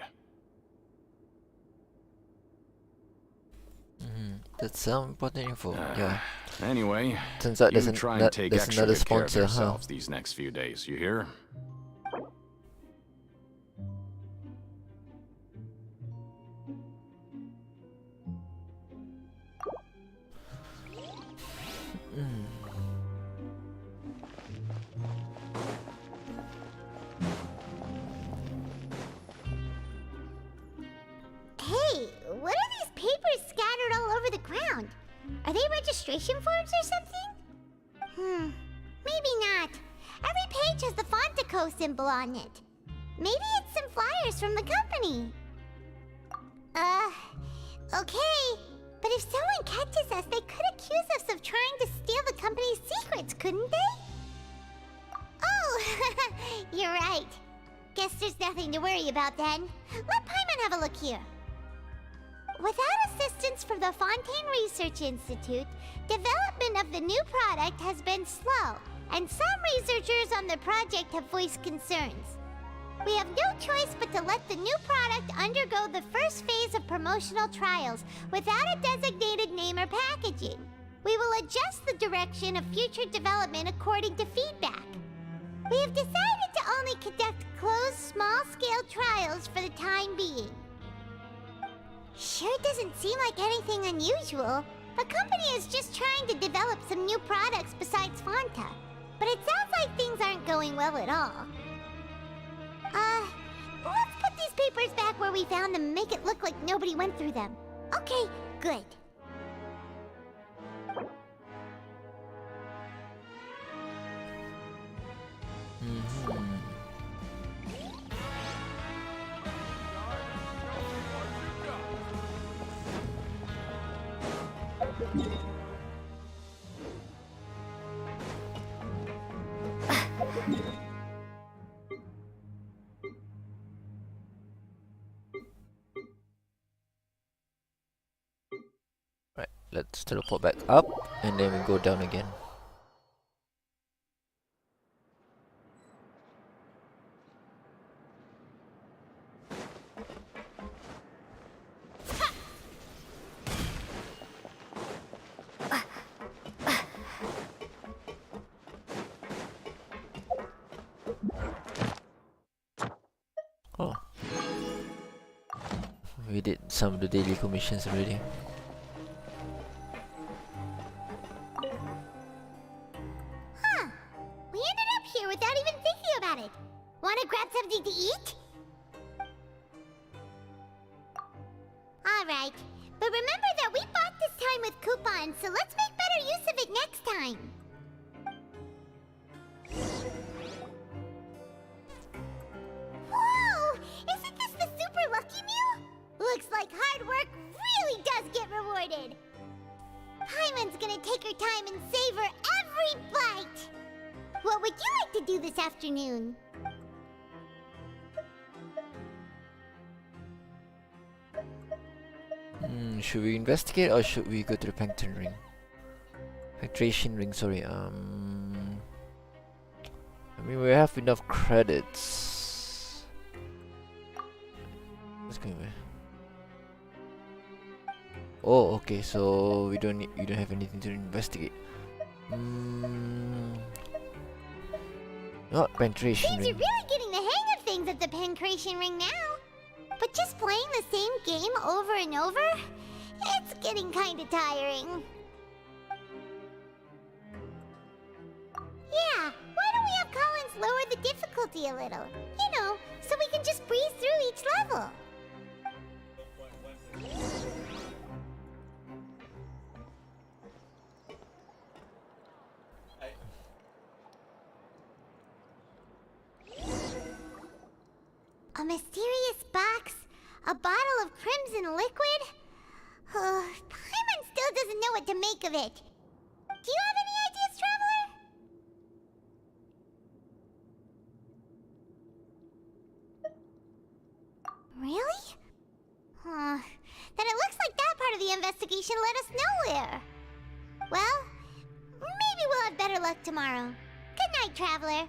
That's some important info. Yeah. Anyway, Turns out you there's try and take there's extra another good care of sponsor, huh? yourselves these next few days, you hear? Hey, what are these papers scattered all over the ground? Are they registration forms or something? Maybe not. Every page has the Fontaco symbol on it. Maybe it's some flyers from the company. Okay. But if someone catches us, they could accuse us of trying to steal the company's secrets, couldn't they? Oh, you're right. Guess there's nothing to worry about then. Let Paimon have a look here. Without assistance from the Fontaine Research Institute, development of the new product has been slow, and some researchers on the project have voiced concerns. We have no choice but to let the new product undergo the first phase of promotional trials without a designated name or packaging. We will adjust the direction of future development according to feedback. We have decided to only conduct closed, small-scale trials for the time being. Sure doesn't seem like anything unusual. The company is just trying to develop some new products besides Fanta. But it sounds like things aren't going well at all. Let's put these papers back where we found them and make it look like nobody went through them. Okay, good. let's teleport back up and then we go down again. Oh, we did some of the daily commissions already. Huh. We ended up here without even thinking about it. Wanna grab something to eat? Alright. But remember that we bought this time with coupons, so let's make better use of it next time. Whoa! Isn't this the super lucky meal? Looks like hard work really does get rewarded. Paimon's gonna take her time and savor every bite. What would you like to do this afternoon? Should we investigate or should we go to the Plankton Ring? Hydration Ring, sorry. I mean, we have enough credits. Let's go away. Oh, okay. So we don't have anything to investigate. Not penetration Seems ring. you're really getting the hang of things at the Pancration Ring now. But just playing the same game over and over, it's getting kinda tiring. Yeah, why don't we have Collins lower the difficulty a little? You know, so we can just breeze through each level. A mysterious box? A bottle of crimson liquid? Paimon still doesn't know what to make of it. Do you have any ideas, Traveler? Really? Then it looks like that part of the investigation led us nowhere. Well, maybe we'll have better luck tomorrow. Good night, Traveler.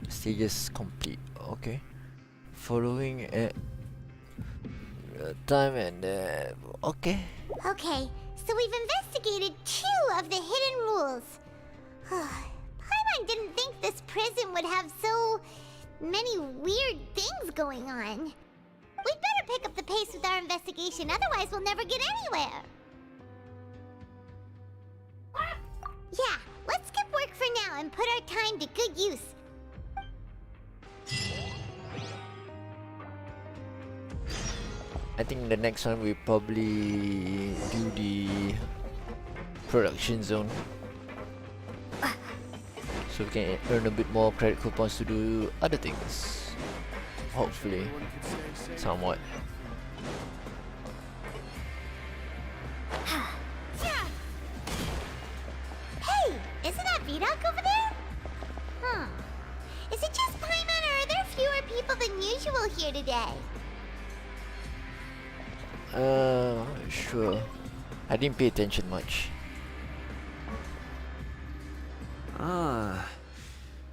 Stages complete. Okay. Following time and okay. Okay, so we've investigated 2 of the hidden rules. Paimon didn't think this prison would have so many weird things going on. We'd better pick up the pace with our investigation, otherwise we'll never get anywhere. Yeah, let's skip work for now and put our time to good use. I think the next one we probably do the production zone, so we can earn a bit more credit coupons to do other things. Hopefully, somewhat. Hey, isn't that Vidoc over there? Is it just Paimon, or are there fewer people than usual here today? Sure. I didn't pay attention much.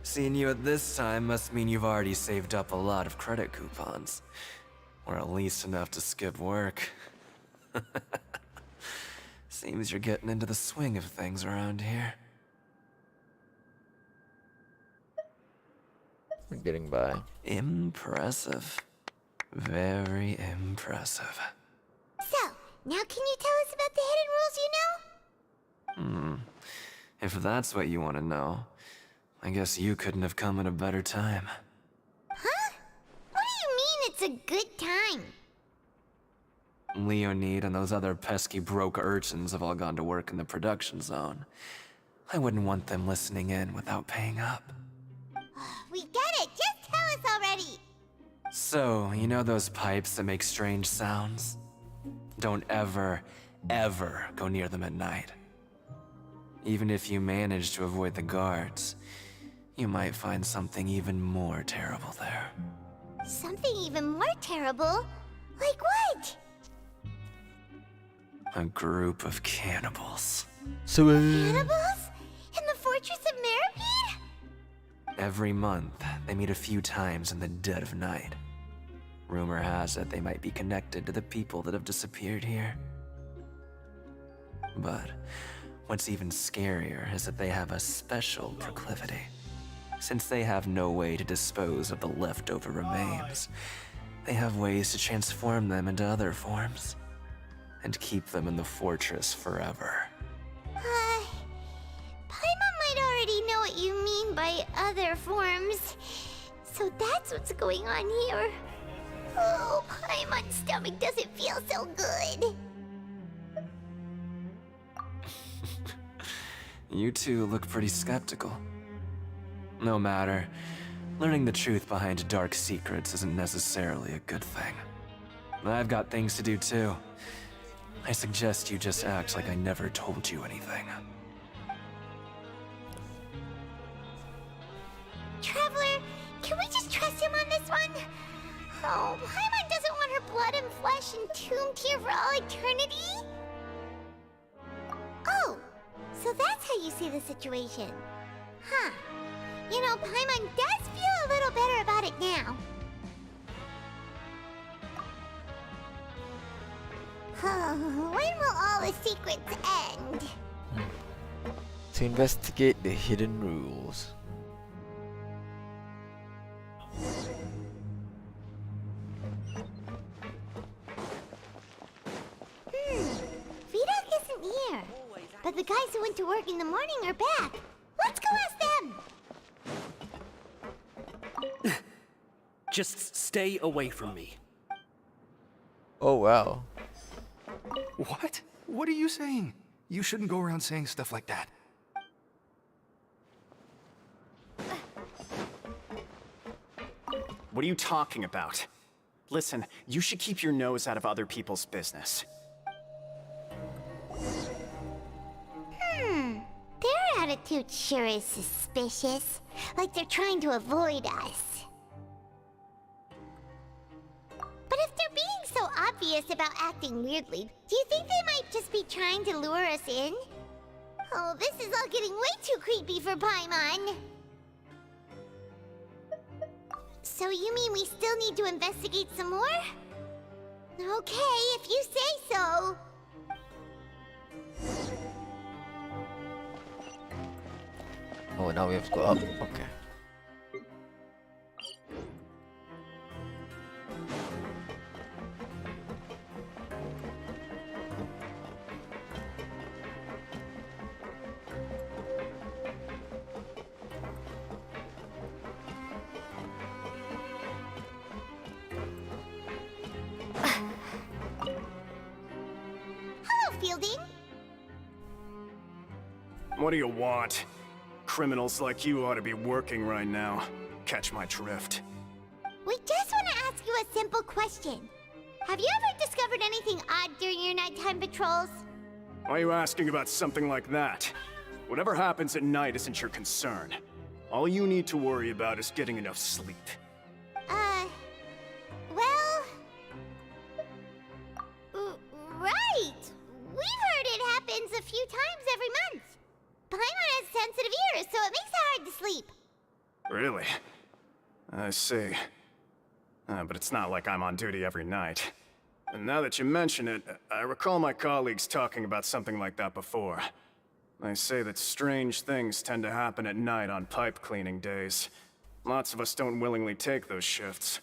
Seeing you at this time must mean you've already saved up a lot of credit coupons. Or at least enough to skip work. Seems you're getting into the swing of things around here. We're getting by. Impressive. Very impressive. So, now can you tell us about the hidden rules you know? If that's what you want to know, I guess you couldn't have come at a better time. Huh? What do you mean it's a good time? Leonid and those other pesky broke urchins have all gone to work in the production zone. I wouldn't want them listening in without paying up. We get it! Just tell us already! So, you know those pipes that make strange sounds? Don't ever, ever go near them at night. Even if you manage to avoid the guards, you might find something even more terrible there. Something even more terrible? Like what? A group of cannibals. So, Cannibals? In the Fortress of Meripede? Every month, they meet a few times in the dead of night. Rumor has it they might be connected to the people that have disappeared here. But what's even scarier is that they have a special proclivity. Since they have no way to dispose of the leftover remains, they have ways to transform them into other forms and keep them in the fortress forever. Paimon might already know what you mean by other forms. So that's what's going on here. Oh, Paimon's stomach doesn't feel so good. You two look pretty skeptical. No matter, learning the truth behind dark secrets isn't necessarily a good thing. I've got things to do too. I suggest you just act like I never told you anything. Traveler, can we just trust him on this one? Oh, Paimon doesn't want her blood and flesh entombed here for all eternity? Oh, so that's how you see the situation. Huh. You know, Paimon does feel a little better about it now. When will all the secrets end? to investigate the hidden rules. Vidok isn't here. But the guys who went to work in the morning are back. Let's go ask them. Just stay away from me. Oh wow. What? What are you saying? You shouldn't go around saying stuff like that. What are you talking about? Listen, you should keep your nose out of other people's business. Their attitude sure is suspicious. Like they're trying to avoid us. But if they're being so obvious about acting weirdly, do you think they might just be trying to lure us in? Oh, this is all getting way too creepy for Paimon. So you mean we still need to investigate some more? Okay, if you say so. Oh, now we have to go up. Okay. Hello, Fielding. What do you want? Criminals like you ought to be working right now. Catch my drift. We just want to ask you a simple question. Have you ever discovered anything odd during your nighttime patrols? Why are you asking about something like that? Whatever happens at night isn't your concern. All you need to worry about is getting enough sleep. Well... right! We've heard it happens a few times every month. Paimon has sensitive ears, so it makes it hard to sleep. Really? I see. But it's not like I'm on duty every night. And now that you mention it, I recall my colleagues talking about something like that before. They say that strange things tend to happen at night on pipe cleaning days. Lots of us don't willingly take those shifts.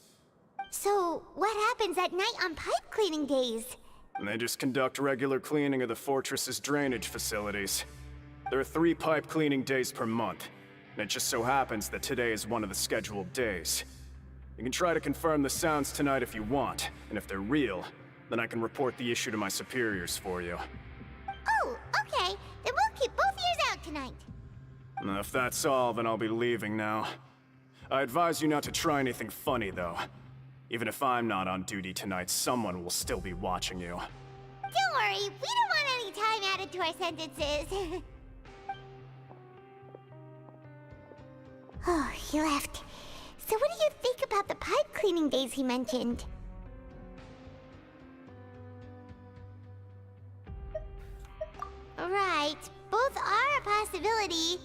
So, what happens at night on pipe cleaning days? And they just conduct regular cleaning of the fortress's drainage facilities. There are 3 pipe cleaning days per month, and it just so happens that today is one of the scheduled days. You can try to confirm the sounds tonight if you want, and if they're real, then I can report the issue to my superiors for you. Oh, okay. Then we'll keep both ears out tonight. If that's all, then I'll be leaving now. I advise you not to try anything funny, though. Even if I'm not on duty tonight, someone will still be watching you. Don't worry, we don't want any time added to our sentences. Oh, he left. So what do you think about the pipe cleaning days he mentioned? Right, both are a possibility.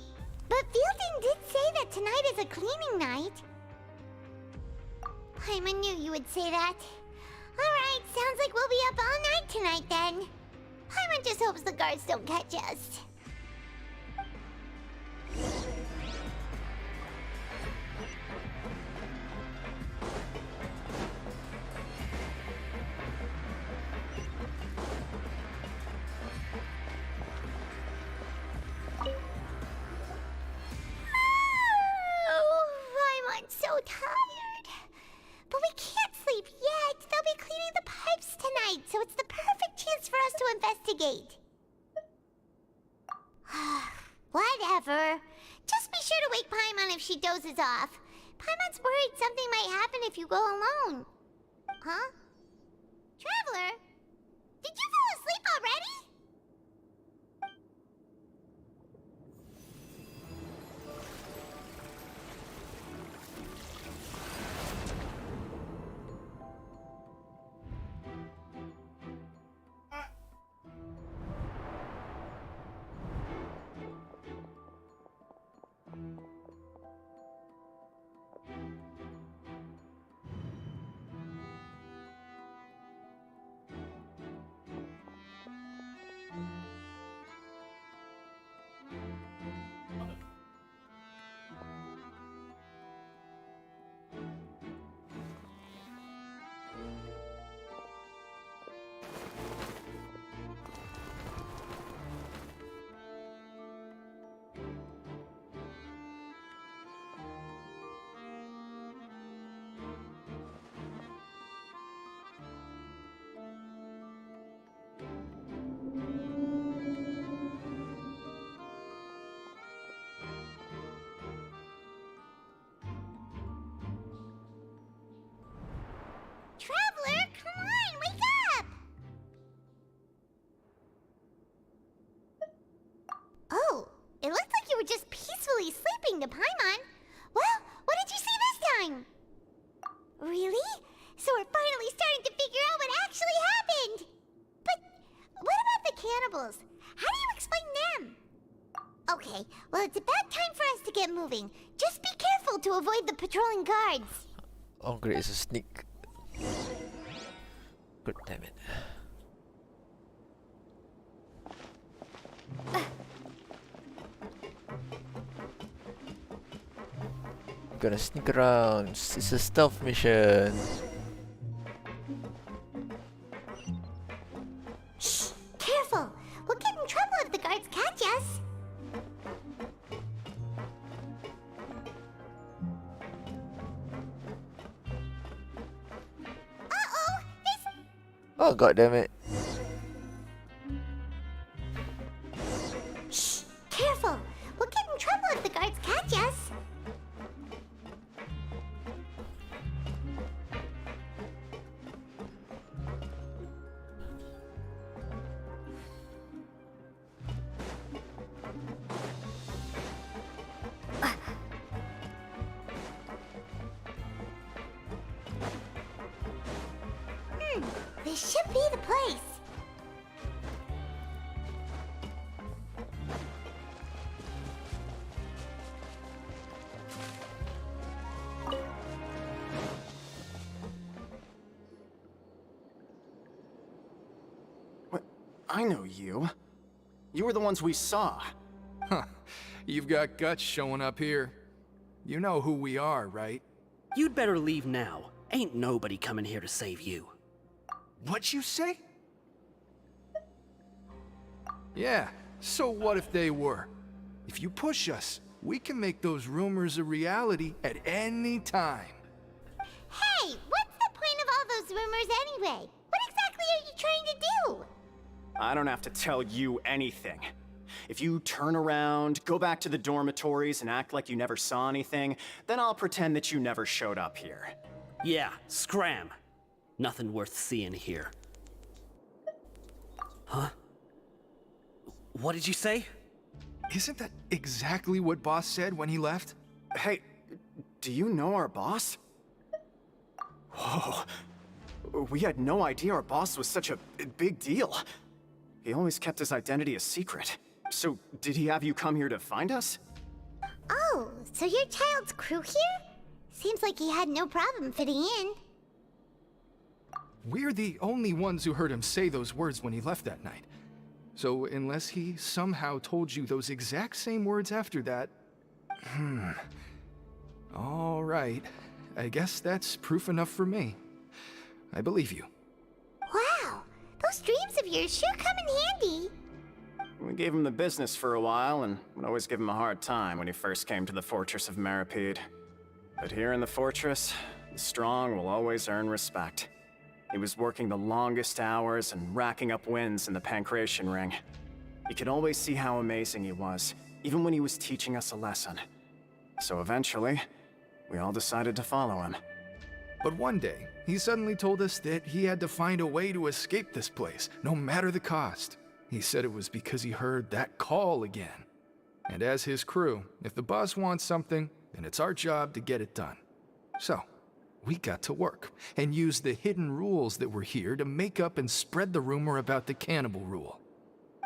But Fielding did say that tonight is a cleaning night. Paimon knew you would say that. Alright, sounds like we'll be up all night tonight then. Paimon just hopes the guards don't catch us. I'm so tired. But we can't sleep yet. They'll be cleaning the pipes tonight, so it's the perfect chance for us to investigate. Whatever. Just be sure to wake Paimon if she dozes off. Paimon's worried something might happen if you go alone. Huh? Traveler? Did you fall asleep already? Traveler, come on, wake up! Oh, it looked like you were just peacefully sleeping to Paimon. Well, what did you see this time? Really? So we're finally starting to figure out what actually happened! But what about the cannibals? How do you explain them? Okay, well it's about time for us to get moving. Just be careful to avoid the patrolling guards. Oh great, it's a sneak. God damn it. Gonna sneak around. It's a stealth mission. Shh! Careful! We'll get in trouble if the guards catch us. Uh-oh! Oh god damn it. Shh! Careful! We'll get in trouble if the guards catch us. This should be the place. What? I know you. You were the ones we saw. Huh. You've got guts showing up here. You know who we are, right? You'd better leave now. Ain't nobody coming here to save you. What'd you say? Yeah, so what if they were? If you push us, we can make those rumors a reality at any time. Hey, what's the point of all those rumors anyway? What exactly are you trying to do? I don't have to tell you anything. If you turn around, go back to the dormitories, and act like you never saw anything, then I'll pretend that you never showed up here. Yeah, scram. Nothing worth seeing here. Huh? What did you say? Isn't that exactly what Boss said when he left? Hey, do you know our boss? Whoa. We had no idea our boss was such a big deal. He always kept his identity a secret. So, did he have you come here to find us? Oh, so your child's crew here? Seems like he had no problem fitting in. We're the only ones who heard him say those words when he left that night. So unless he somehow told you those exact same words after that... All right. I guess that's proof enough for me. I believe you. Wow, those dreams of yours sure come in handy. We gave him the business for a while and would always give him a hard time when he first came to the Fortress of Meripede. But here in the fortress, the strong will always earn respect. He was working the longest hours and racking up wins in the Pancration Ring. You could always see how amazing he was, even when he was teaching us a lesson. So eventually, we all decided to follow him. But one day, he suddenly told us that he had to find a way to escape this place, no matter the cost. He said it was because he heard that call again. And as his crew, if the boss wants something, then it's our job to get it done. So, we got to work, and used the hidden rules that were here to make up and spread the rumor about the cannibal rule.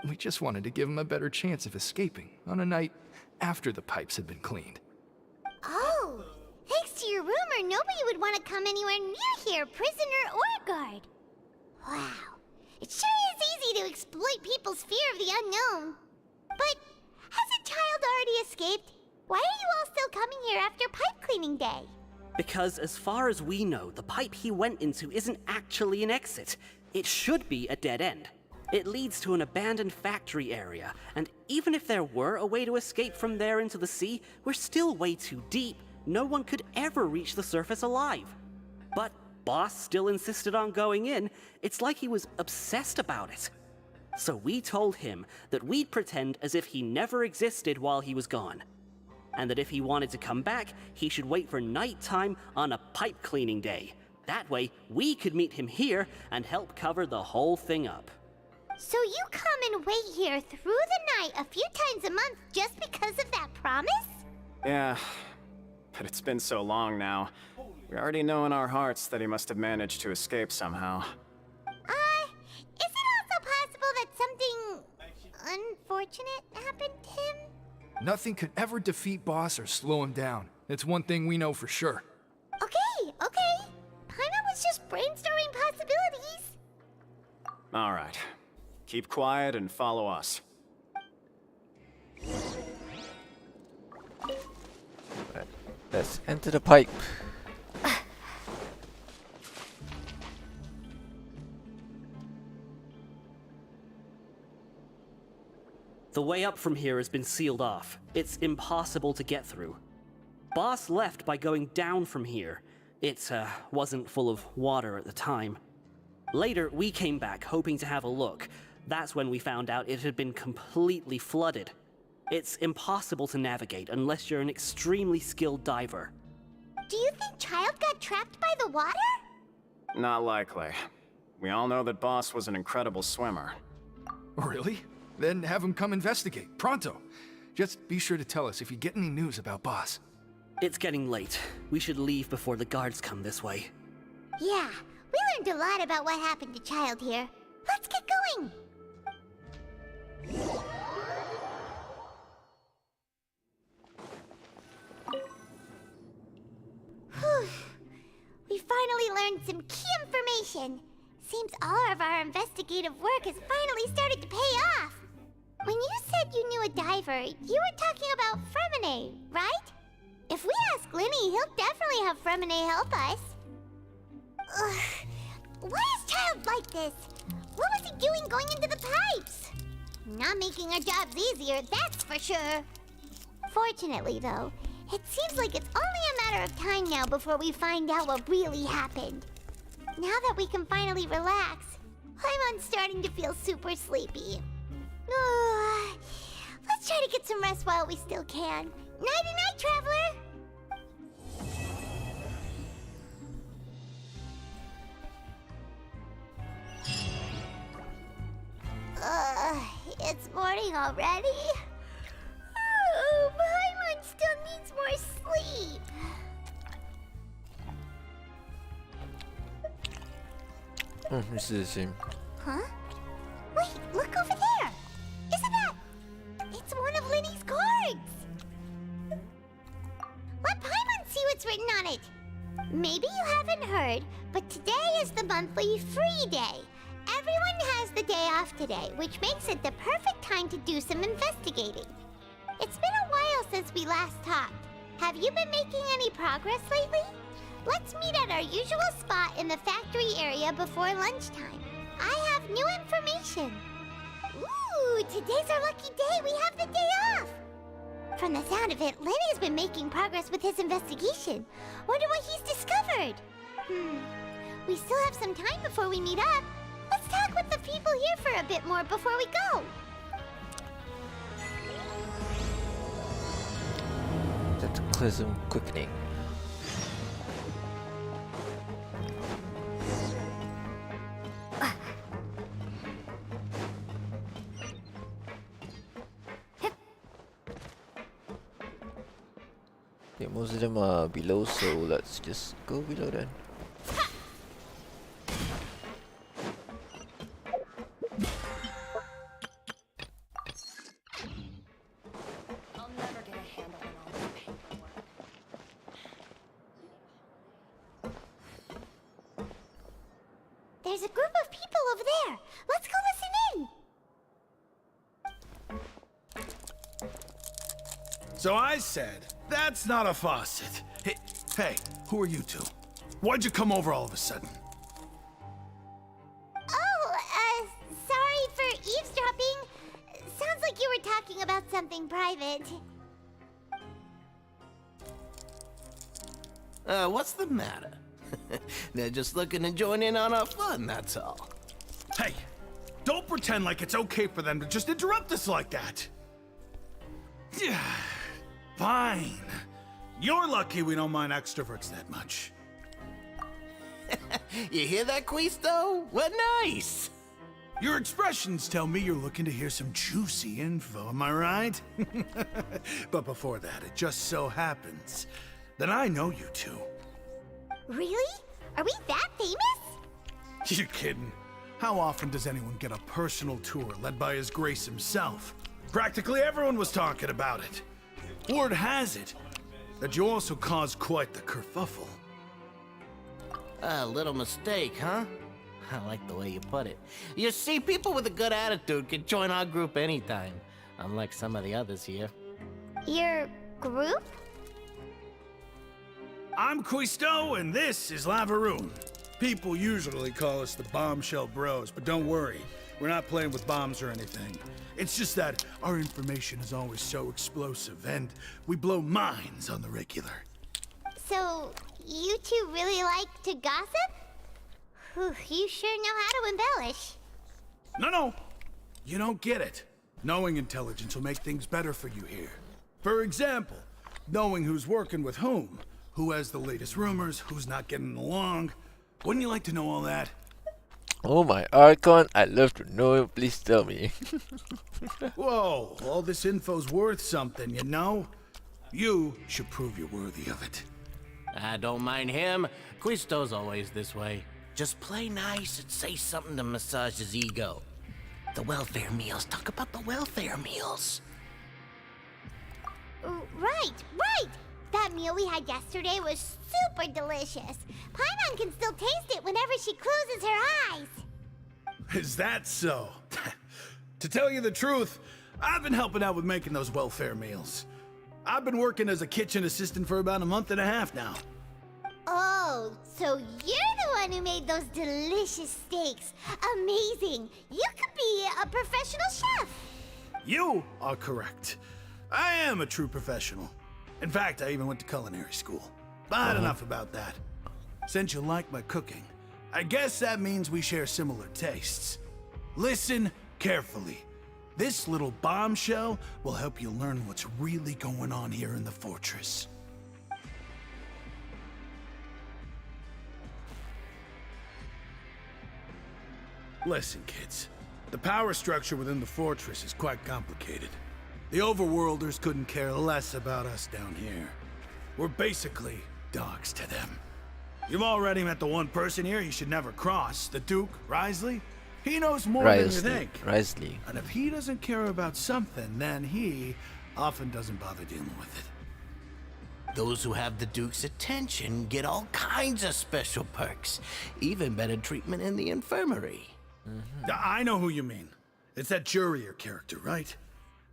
We just wanted to give him a better chance of escaping on a night after the pipes had been cleaned. Oh, thanks to your rumor, nobody would want to come anywhere near here, prisoner or guard. Wow, it sure is easy to exploit people's fear of the unknown. But has a child already escaped? Why are you all still coming here after pipe cleaning day? Because as far as we know, the pipe he went into isn't actually an exit. It should be a dead end. It leads to an abandoned factory area, and even if there were a way to escape from there into the sea, we're still way too deep. No one could ever reach the surface alive. But Boss still insisted on going in. It's like he was obsessed about it. So we told him that we'd pretend as if he never existed while he was gone. And that if he wanted to come back, he should wait for nighttime on a pipe cleaning day. That way, we could meet him here and help cover the whole thing up. So you come and wait here through the night a few times a month just because of that promise? Yeah, but it's been so long now. We already know in our hearts that he must have managed to escape somehow. Is it also possible that something unfortunate happened to him? Nothing could ever defeat Boss or slow him down. It's one thing we know for sure. Okay. Paimon was just brainstorming possibilities. All right. Keep quiet and follow us. Let's enter the pipe. The way up from here has been sealed off. It's impossible to get through. Boss left by going down from here. It wasn't full of water at the time. Later, we came back hoping to have a look. That's when we found out it had been completely flooded. It's impossible to navigate unless you're an extremely skilled diver. Do you think Child got trapped by the water? Not likely. We all know that Boss was an incredible swimmer. Really? Then have him come investigate, pronto. Just be sure to tell us if you get any news about Boss. It's getting late. We should leave before the guards come this way. Yeah, we learned a lot about what happened to Child here. Let's get going! Whew. We finally learned some key information. Seems all of our investigative work has finally started to pay off. When you said you knew a diver, you were talking about Fremine, right? If we ask Linny, he'll definitely have Fremine help us. Ugh. Why is Child like this? What was he doing going into the pipes? Not making our jobs easier, that's for sure. Fortunately, though, it seems like it's only a matter of time now before we find out what really happened. Now that we can finally relax, I'm starting to feel super sleepy. Let's try to get some rest while we still can. Nighty-night, traveler! It's morning already? Oh, Paimon still needs more sleep. This is the same. Huh? Wait, look over there! Isn't that... It's one of Linny's cards! Let Paimon see what's written on it! Maybe you haven't heard, but today is the monthly free day. Everyone has the day off today, which makes it the perfect time to do some investigating. It's been a while since we last talked. Have you been making any progress lately? Let's meet at our usual spot in the factory area before lunchtime. I have new information. Ooh, today's our lucky day. We have the day off. From the sound of it, Lenny's been making progress with his investigation. Wonder what he's discovered. We still have some time before we meet up. Let's talk with the people here for a bit more before we go. Cataclysm quickening. Okay, most of them are below, so let's just go below then. I'll never get a handle on all this paperwork. There's a group of people over there. Let's go listen in. So I said, that's not a faucet. Hey, who are you two? Why'd you come over all of a sudden? Oh, sorry for eavesdropping. Sounds like you were talking about something private. What's the matter? They're just looking to join in on our fun, that's all. Hey, don't pretend like it's okay for them to just interrupt us like that. Yeah, fine. You're lucky we don't mind extroverts that much. You hear that, Quisto? What nice! Your expressions tell me you're looking to hear some juicy info, am I right? But before that, it just so happens that I know you two. Really? Are we that famous? You're kidding. How often does anyone get a personal tour led by His Grace himself? Practically everyone was talking about it. Word has it that you also caused quite the kerfuffle. A little mistake, huh? I like the way you put it. You see, people with a good attitude can join our group anytime, unlike some of the others here. Your group? I'm Quisto, and this is Lavaroon. People usually call us the Bombshell Bros, but don't worry, we're not playing with bombs or anything. It's just that our information is always so explosive, and we blow minds on the regular. So, you two really like to gossip? Whew, you sure know how to embellish. No, you don't get it. Knowing intelligence will make things better for you here. For example, knowing who's working with whom, who has the latest rumors, who's not getting along. Wouldn't you like to know all that? Oh my Archon, I'd love to know. Please tell me. Whoa, all this info's worth something, you know? You should prove you're worthy of it. I don't mind him. Quisto's always this way. Just play nice and say something to massage his ego. The welfare meals. Talk about the welfare meals. Right. That meal we had yesterday was super delicious. Paimon can still taste it whenever she closes her eyes. Is that so? To tell you the truth, I've been helping out with making those welfare meals. I've been working as a kitchen assistant for about a month and a half now. Oh, so you're the one who made those delicious steaks. Amazing. You could be a professional chef. You are correct. I am a true professional. In fact, I even went to culinary school. But enough about that. Since you like my cooking, I guess that means we share similar tastes. Listen carefully. This little bombshell will help you learn what's really going on here in the fortress. Listen, kids. The power structure within the fortress is quite complicated. The overworlders couldn't care less about us down here. We're basically dogs to them. You've already met the one person here you should never cross, the Duke, Risley. He knows more than you think. Risley. And if he doesn't care about something, then he often doesn't bother dealing with it. Those who have the Duke's attention get all kinds of special perks, even better treatment in the infirmary. I know who you mean. It's that Jurier character, right?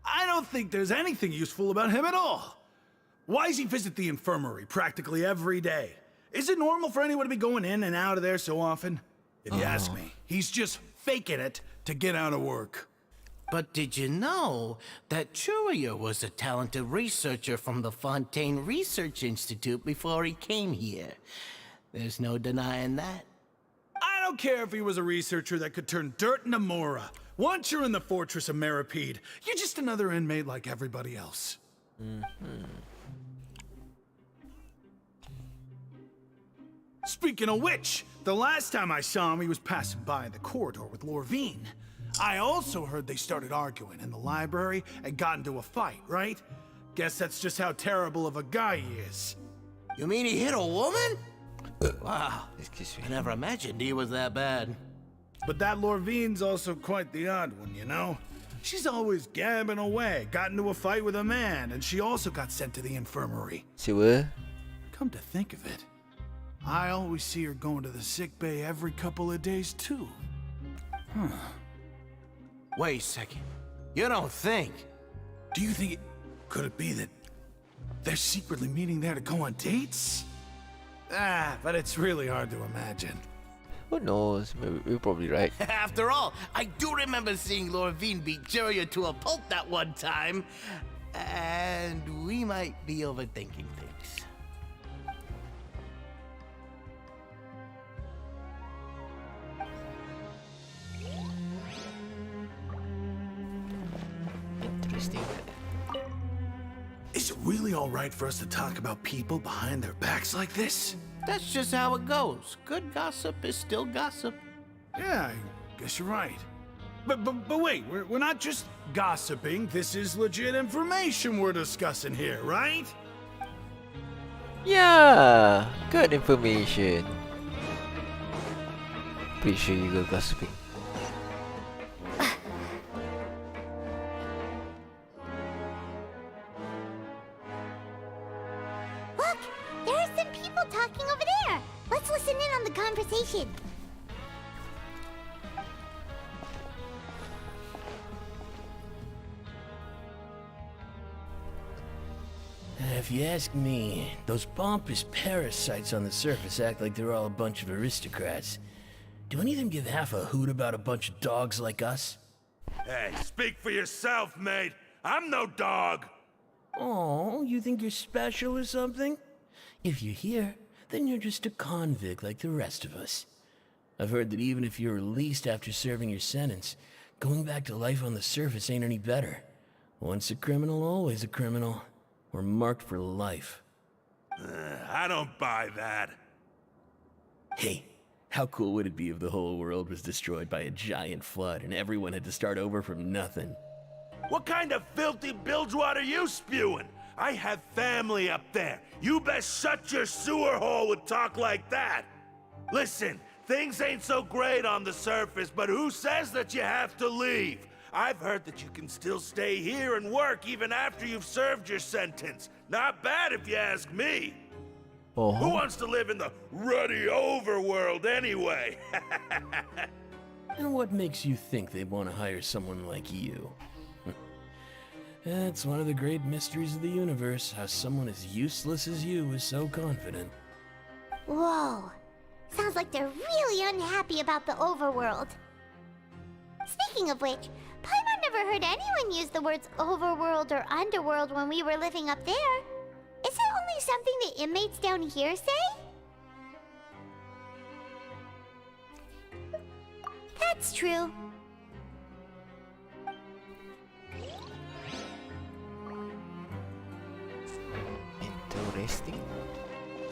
I don't think there's anything useful about him at all. Why does he visit the infirmary practically every day? Is it normal for anyone to be going in and out of there so often? If you ask me, he's just faking it to get out of work. But did you know that Jurier was a talented researcher from the Fontaine Research Institute before he came here? There's no denying that. I don't care if he was a researcher that could turn dirt into Mora. Once you're in the fortress of Meripede, you're just another inmate like everybody else. Speaking of which, the last time I saw him, he was passing by the corridor with Lorvine. I also heard they started arguing in the library and got into a fight, right? Guess that's just how terrible of a guy he is. You mean he hit a woman? Wow. Excuse me. I never imagined he was that bad. But that Lorvine's also quite the odd one, you know? She's always gabbing away, got into a fight with a man, and she also got sent to the infirmary. She will. Come to think of it, I always see her going to the sick bay every couple of days, too. Wait a second. You don't think? Do you think could it be that they're secretly meeting there to go on dates? But it's really hard to imagine. Who knows? Maybe we're probably right. After all, I do remember seeing Lorvine beat Jurier to a pulp that one time. And we might be overthinking things. Interesting. Is it really all right for us to talk about people behind their backs like this? That's just how it goes. Good gossip is still gossip. Yeah, I guess you're right. But wait, we're not just gossiping. This is legit information we're discussing here, right? Yeah, good information. Pretty sure you go gossiping. Look, there are some people talking over there. Let's listen in on the conversation. If you ask me, those pompous parasites on the surface act like they're all a bunch of aristocrats. Do any of them give half a hoot about a bunch of dogs like us? Hey, speak for yourself, mate. I'm no dog. Oh, you think you're special or something? If you're here, then you're just a convict like the rest of us. I've heard that even if you're released after serving your sentence, going back to life on the surface ain't any better. Once a criminal, always a criminal. We're marked for life. I don't buy that. Hey, how cool would it be if the whole world was destroyed by a giant flood and everyone had to start over from nothing? What kind of filthy bilgewater are you spewing? I have family up there. You best shut your sewer hole with talk like that. Listen, things ain't so great on the surface, but who says that you have to leave? I've heard that you can still stay here and work even after you've served your sentence. Not bad if you ask me. Who wants to live in the ruddy overworld anyway? And what makes you think they want to hire someone like you? That's one of the great mysteries of the universe, how someone as useless as you is so confident. Whoa. Sounds like they're really unhappy about the overworld. Speaking of which, Paimon never heard anyone use the words overworld or underworld when we were living up there. Is it only something the inmates down here say? That's true. Interesting.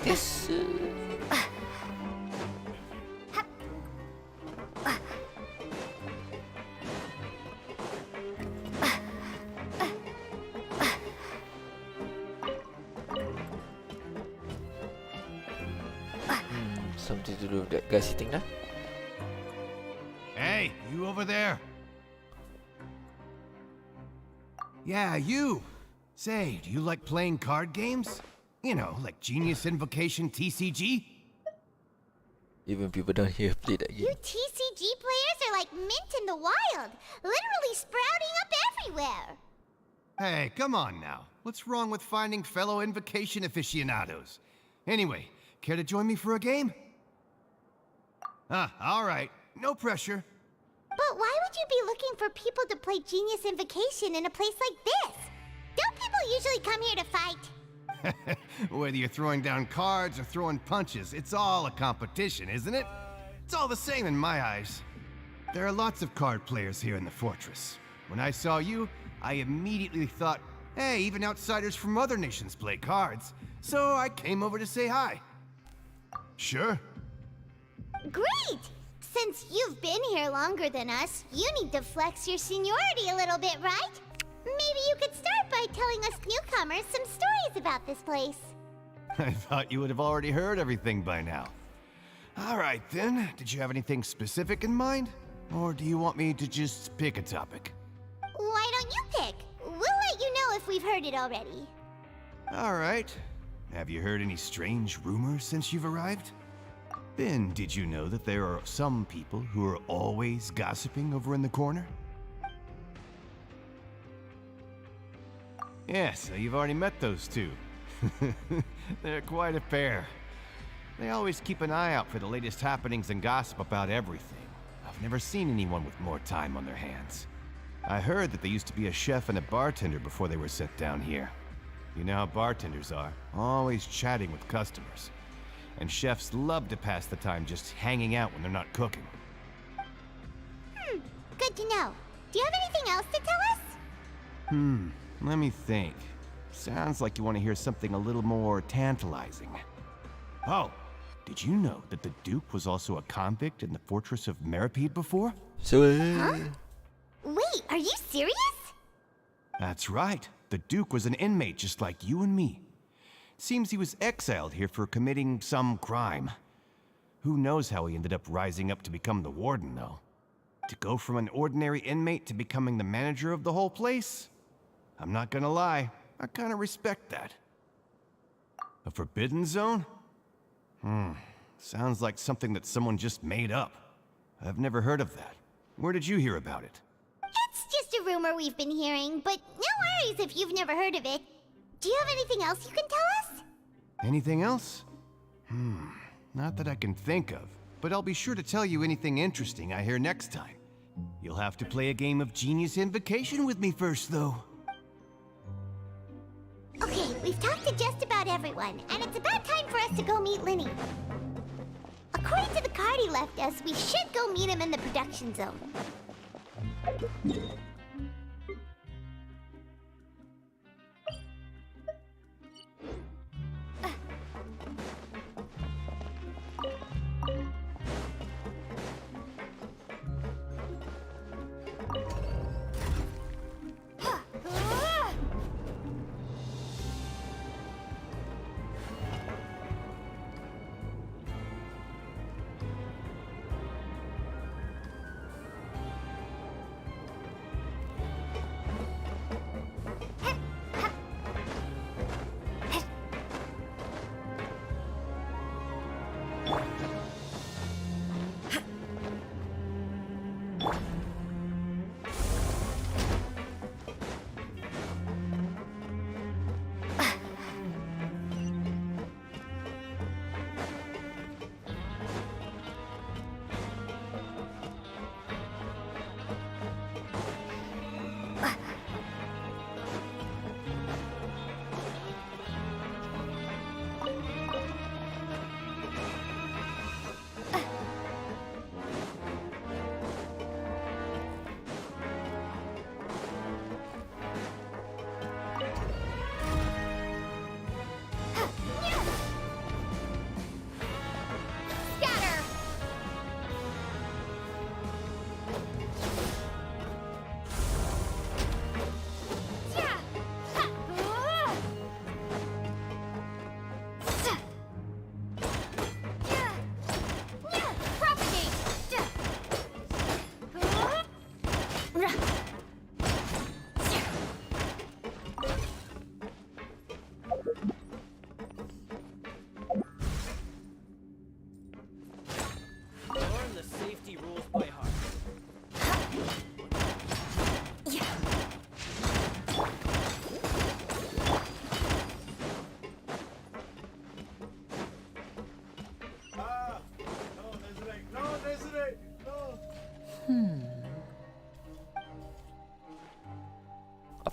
This. Something to do with that guy sitting there? Hey, you over there? Yeah, you! Say, do you like playing card games? You know, like Genius Invocation TCG? Even people down here play that game. You TCG players are like mint in the wild, literally sprouting up everywhere. Hey, come on now. What's wrong with finding fellow Invocation aficionados? Anyway, care to join me for a game? Alright. No pressure. But why would you be looking for people to play Genius Invocation in a place like this? Don't people usually come here to fight? Whether you're throwing down cards or throwing punches, it's all a competition, isn't it? It's all the same in my eyes. There are lots of card players here in the fortress. When I saw you, I immediately thought, hey, even outsiders from other nations play cards. So I came over to say hi. Sure. Great! Since you've been here longer than us, you need to flex your seniority a little bit, right? Maybe you could start by telling us newcomers some stories about this place. I thought you would have already heard everything by now. All right then, did you have anything specific in mind? Or do you want me to just pick a topic? Why don't you pick? We'll let you know if we've heard it already. All right. Have you heard any strange rumors since you've arrived? Ben, did you know that there are some people who are always gossiping over in the corner? Yeah, so you've already met those two. They're quite a pair. They always keep an eye out for the latest happenings and gossip about everything. I've never seen anyone with more time on their hands. I heard that they used to be a chef and a bartender before they were sent down here. You know how bartenders are, always chatting with customers. And chefs love to pass the time just hanging out when they're not cooking. Good to know. Do you have anything else to tell us? Let me think. Sounds like you want to hear something a little more tantalizing. Oh, did you know that the Duke was also a convict in the fortress of Meripede before? So, Wait, are you serious? That's right. The Duke was an inmate just like you and me. Seems he was exiled here for committing some crime. Who knows how he ended up rising up to become the warden, though? To go from an ordinary inmate to becoming the manager of the whole place? I'm not gonna lie, I kinda respect that. A forbidden zone? Sounds like something that someone just made up. I've never heard of that. Where did you hear about it? It's just a rumor we've been hearing, but no worries if you've never heard of it. Do you have anything else you can tell us? Anything else? Not that I can think of, but I'll be sure to tell you anything interesting I hear next time. You'll have to play a game of Genius Invocation with me first, though. Okay, we've talked to just about everyone, and it's about time for us to go meet Linny. According to the card he left us, we should go meet him in the production zone.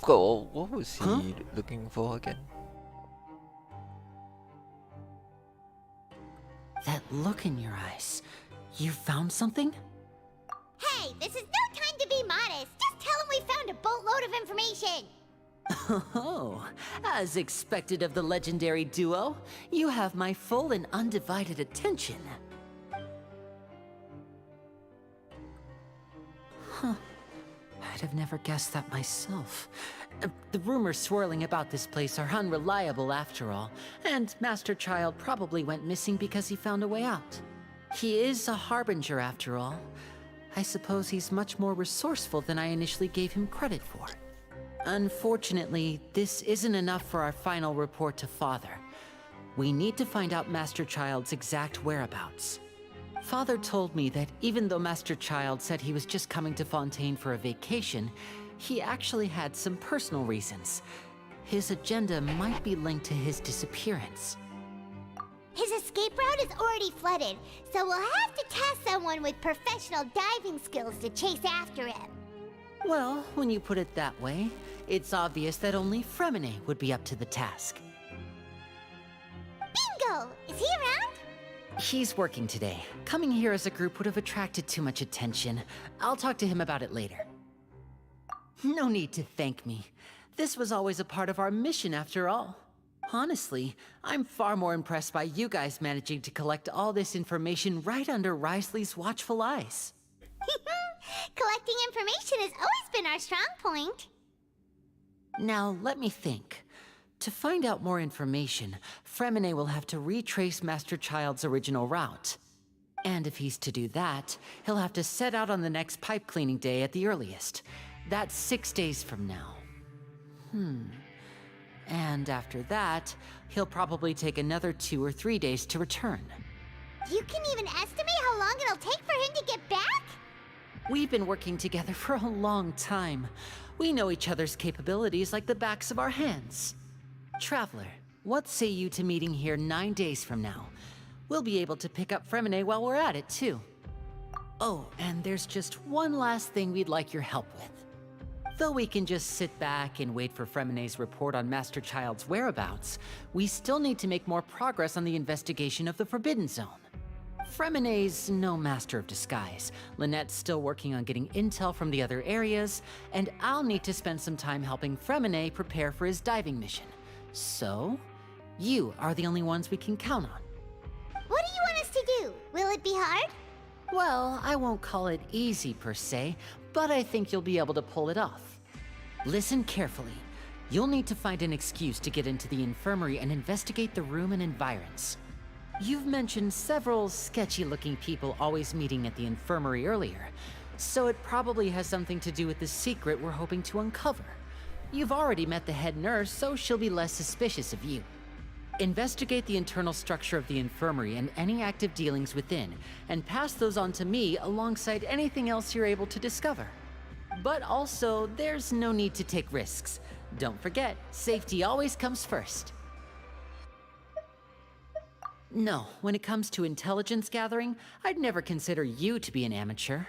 Well, what was he looking for again? That look in your eyes. You found something? Hey, this is no time to be modest. Just tell him we found a boatload of information. Oh, as expected of the legendary duo, you have my full and undivided attention. Huh. I'd have never guessed that myself. The rumors swirling about this place are unreliable after all, and Master Child probably went missing because he found a way out. He is a harbinger after all. I suppose he's much more resourceful than I initially gave him credit for. Unfortunately, this isn't enough for our final report to Father. We need to find out Master Child's exact whereabouts. Father told me that even though Master Child said he was just coming to Fontaine for a vacation, he actually had some personal reasons. His agenda might be linked to his disappearance. His escape route is already flooded, so we'll have to task someone with professional diving skills to chase after him. Well, when you put it that way, it's obvious that only Fremine would be up to the task. Bingo! Is he around? He's working today. Coming here as a group would have attracted too much attention. I'll talk to him about it later. No need to thank me. This was always a part of our mission after all. Honestly, I'm far more impressed by you guys managing to collect all this information right under Risley's watchful eyes. Collecting information has always been our strong point. Now, let me think. To find out more information, Fremine will have to retrace Master Child's original route. And if he's to do that, he'll have to set out on the next pipe cleaning day at the earliest. That's 6 days from now. And after that, he'll probably take another 2 or 3 days to return. You can even estimate how long it'll take for him to get back? We've been working together for a long time. We know each other's capabilities like the backs of our hands. Traveler, what say you to meeting here 9 days from now? We'll be able to pick up Fremine while we're at it, too. Oh, and there's just one last thing we'd like your help with. Though we can just sit back and wait for Fremine's report on Master Child's whereabouts, we still need to make more progress on the investigation of the Forbidden Zone. Fremine's no master of disguise, Lynette's still working on getting intel from the other areas, and I'll need to spend some time helping Fremine prepare for his diving mission. So, you are the only ones we can count on. What do you want us to do? Will it be hard? Well, I won't call it easy per se, but I think you'll be able to pull it off. Listen carefully. You'll need to find an excuse to get into the infirmary and investigate the room and environs. You've mentioned several sketchy-looking people always meeting at the infirmary earlier, so it probably has something to do with the secret we're hoping to uncover. You've already met the head nurse, so she'll be less suspicious of you. Investigate the internal structure of the infirmary and any active dealings within, and pass those on to me alongside anything else you're able to discover. But also, there's no need to take risks. Don't forget, safety always comes first. No, when it comes to intelligence gathering, I'd never consider you to be an amateur.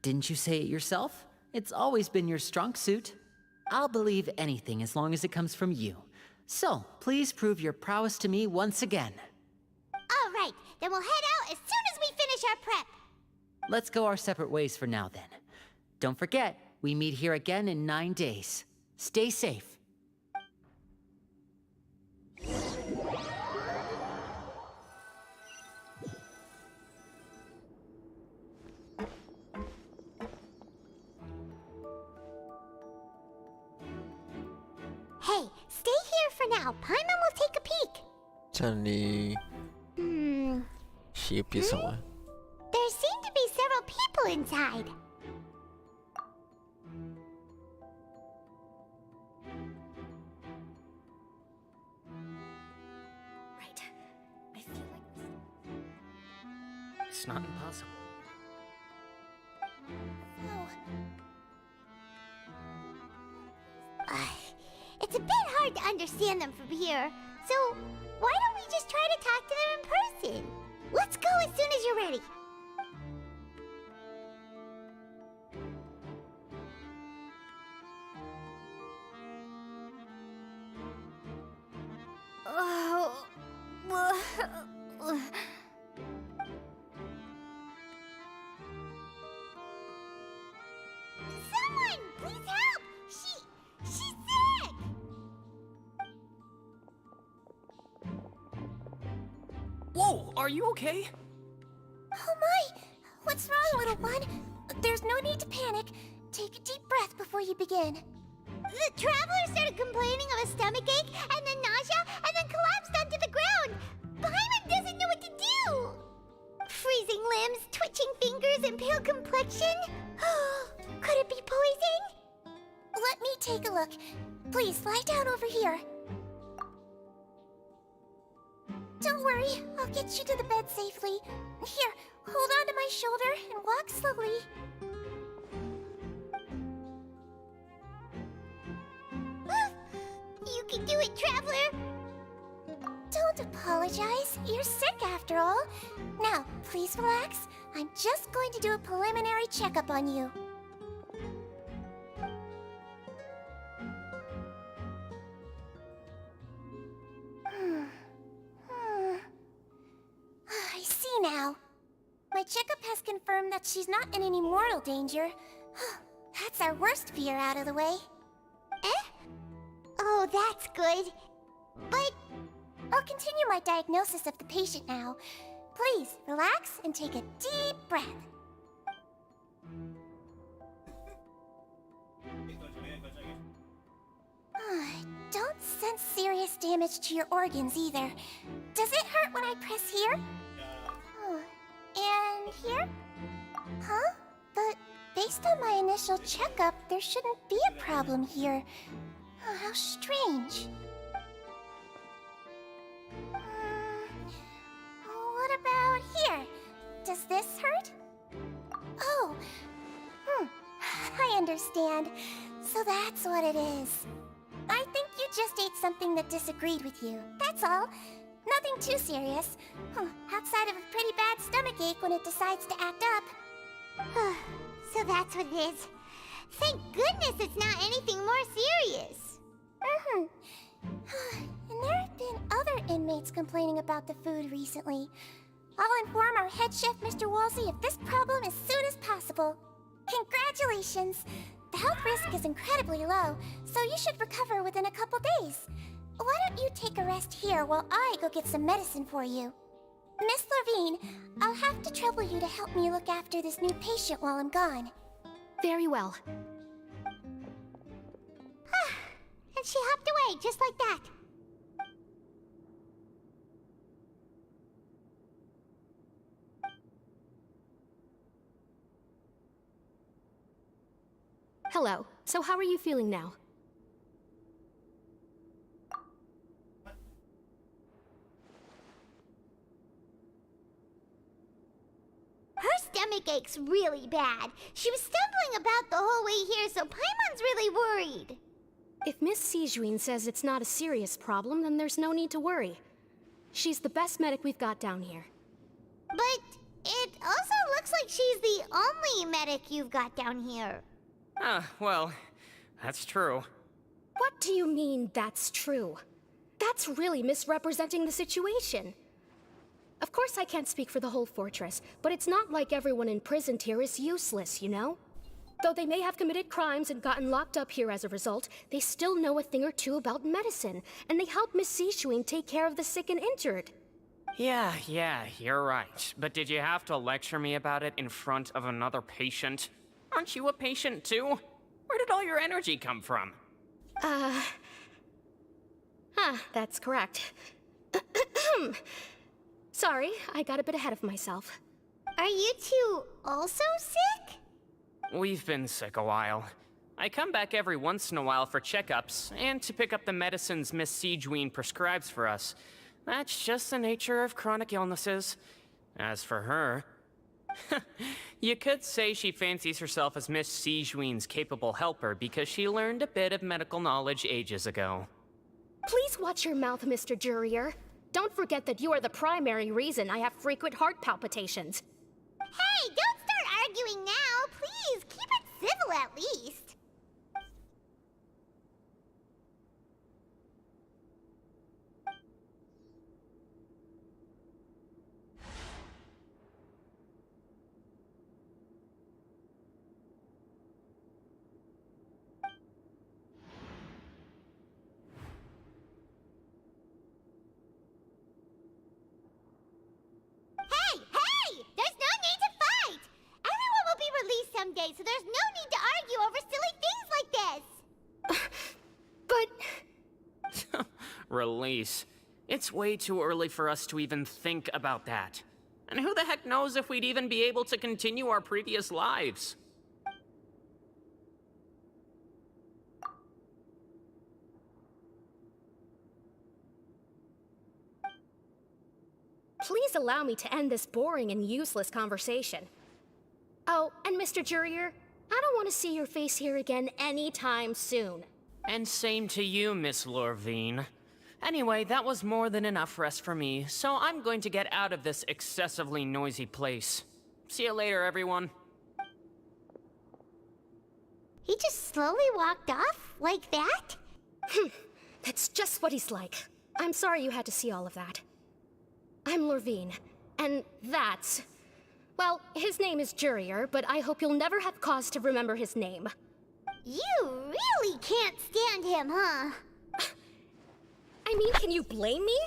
Didn't you say it yourself? It's always been your strong suit. I'll believe anything as long as it comes from you. So, please prove your prowess to me once again. All right, then we'll head out as soon as we finish our prep. Let's go our separate ways for now then. Don't forget, we meet here again in 9 days. Stay safe. Hey, stay here for now. Paimon will take a peek. Suddenly, she appears somewhere. There seem to be several people inside. Right. I feel like it's not impossible. It's a bit hard to understand them from here, so why don't we just try to talk to them in person? Let's go as soon as you're ready. are you okay? Oh my! What's wrong, little one? There's no need to panic. Take a deep breath before you begin. The traveler started complaining of a stomachache, and then nausea, and then collapsed onto the ground. Paimon doesn't know what to do! Freezing limbs, twitching fingers, and pale complexion? Could it be poison? Let me take a look. Please, lie down over here. Don't worry, I'll get you to the bed safely. Here, hold on to my shoulder and walk slowly. You can do it, Traveler! Don't apologize. You're sick after all. Now, please relax. I'm just going to do a preliminary checkup on you. I see now. My checkup has confirmed that she's not in any mortal danger. That's our worst fear out of the way. Eh? Oh, that's good. But I'll continue my diagnosis of the patient now. Please, relax and take a deep breath. Don't sense serious damage to your organs either. Does it hurt when I press here? And here? Huh? But based on my initial checkup, there shouldn't be a problem here. How strange. What about here? Does this hurt? Oh. I understand. So that's what it is. I think you just ate something that disagreed with you. That's all. Nothing too serious. Outside of a pretty bad stomachache when it decides to act up. So that's what it is. Thank goodness it's not anything more serious. And there have been other inmates complaining about the food recently. I'll inform our head chef, Mr. Wolsey, of this problem as soon as possible. Congratulations! The health risk is incredibly low, so you should recover within a couple days. Why don't you take a rest here while I go get some medicine for you? Miss Levine, I'll have to trouble you to help me look after this new patient while I'm gone. Very well. And she hopped away just like that. Hello. So how are you feeling now? Her stomach ache's really bad. She was stumbling about the whole way here, so Paimon's really worried. If Miss Sijuin says it's not a serious problem, then there's no need to worry. She's the best medic we've got down here. But it also looks like she's the only medic you've got down here. Well, that's true. What do you mean, that's true? That's really misrepresenting the situation. Of course I can't speak for the whole fortress, but it's not like everyone imprisoned here is useless, you know? Though they may have committed crimes and gotten locked up here as a result, they still know a thing or two about medicine, and they help Miss Sijuin take care of the sick and injured. Yeah, you're right. But did you have to lecture me about it in front of another patient? Aren't you a patient too? Where did all your energy come from? That's correct. Sorry, I got a bit ahead of myself. Are you two also sick? We've been sick a while. I come back every once in a while for checkups, and to pick up the medicines Miss Sijuin prescribes for us. That's just the nature of chronic illnesses. As for her... you could say she fancies herself as Miss Sijuin's capable helper because she learned a bit of medical knowledge ages ago. Please watch your mouth, Mr. Jurier. Don't forget that you are the primary reason I have frequent heart palpitations. Hey, don't start arguing now, please. Keep it civil at least. Release. It's way too early for us to even think about that. And who the heck knows if we'd even be able to continue our previous lives? Please allow me to end this boring and useless conversation. Oh, and Mr. Jurier, I don't want to see your face here again anytime soon. And same to you, Miss Lorvine. Anyway, that was more than enough rest for me, so I'm going to get out of this excessively noisy place. See you later, everyone. He just slowly walked off like that? That's just what he's like. I'm sorry you had to see all of that. I'm Lorvine, and that's... Well, his name is Jurier, but I hope you'll never have cause to remember his name. You really can't stand him, huh? I mean, can you blame me?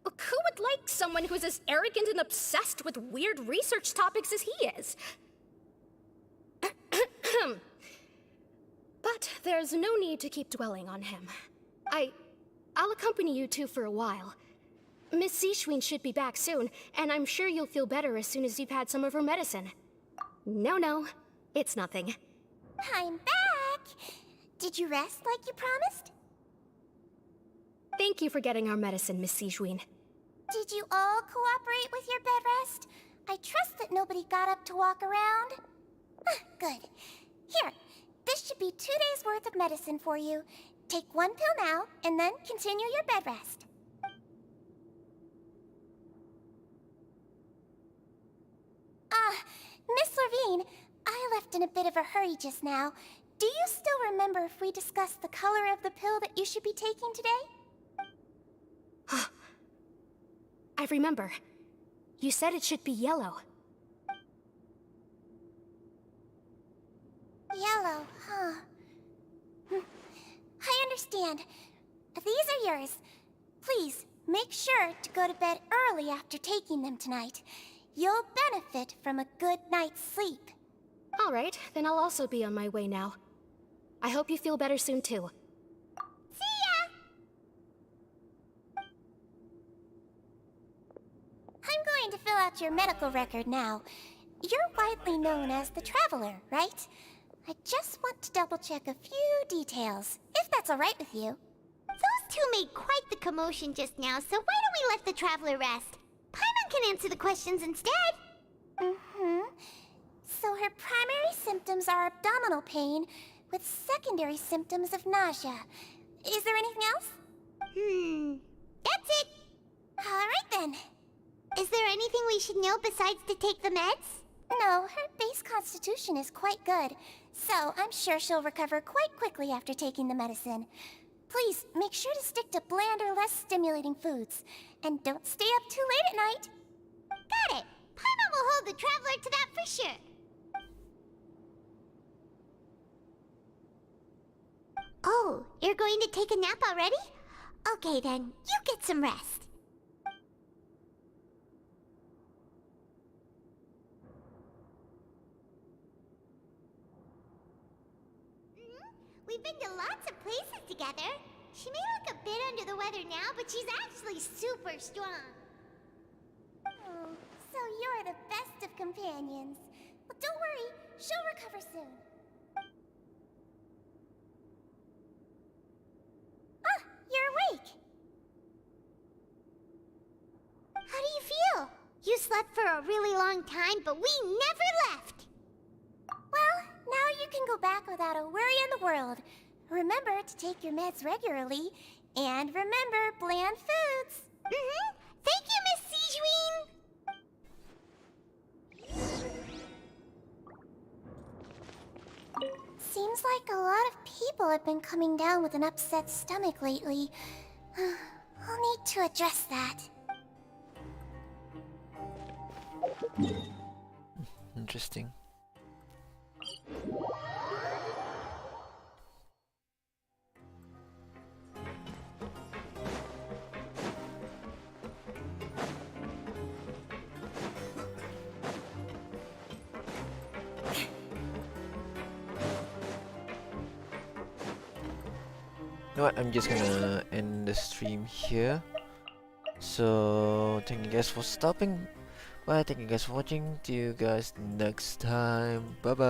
Who would like someone who's as arrogant and obsessed with weird research topics as he is? But there's no need to keep dwelling on him. I'll accompany you two for a while. Miss Seishween should be back soon, and I'm sure you'll feel better as soon as you've had some of her medicine. No, it's nothing. I'm back! Did you rest like you promised? Thank you for getting our medicine, Miss Seishween. Did you all cooperate with your bed rest? I trust that nobody got up to walk around. Good. Here, this should be 2 days' worth of medicine for you. Take 1 pill now, and then continue your bed rest. Miss Lorvine, I left in a bit of a hurry just now. Do you still remember if we discussed the color of the pill that you should be taking today? I remember. You said it should be yellow. Yellow, huh? I understand. These are yours. Please, make sure to go to bed early after taking them tonight. You'll benefit from a good night's sleep. All right, then I'll also be on my way now. I hope you feel better soon, too. See ya! I'm going to fill out your medical record now. You're widely known as the Traveler, right? I just want to double-check a few details, if that's all right with you. Those two made quite the commotion just now, so why don't we let the Traveler rest? Paimon can answer the questions instead. So her primary symptoms are abdominal pain, with secondary symptoms of nausea. Is there anything else? That's it. All right then. Is there anything we should know besides to take the meds? No, her base constitution is quite good, so I'm sure she'll recover quite quickly after taking the medicine. Please, make sure to stick to bland or less stimulating foods. And don't stay up too late at night. Got it. Paimon will hold the Traveler to that for sure. Oh, you're going to take a nap already? Okay then, you get some rest. We've been to lots of places together. She may look a bit under the weather now, but she's actually super strong. Oh, so you're the best of companions. Well, don't worry, she'll recover soon. Ah, you're awake. How do you feel? You slept for a really long time, but we never left. Well, now you can go back without a worry in the world. Remember to take your meds regularly, and remember bland foods. Thank you, Miss Seishween. Seems like a lot of people have been coming down with an upset stomach lately. I'll need to address that. Interesting. know what? I'm just gonna end the stream here. So thank you guys for stopping by. Thank you guys for watching. See you guys next time. Bye bye.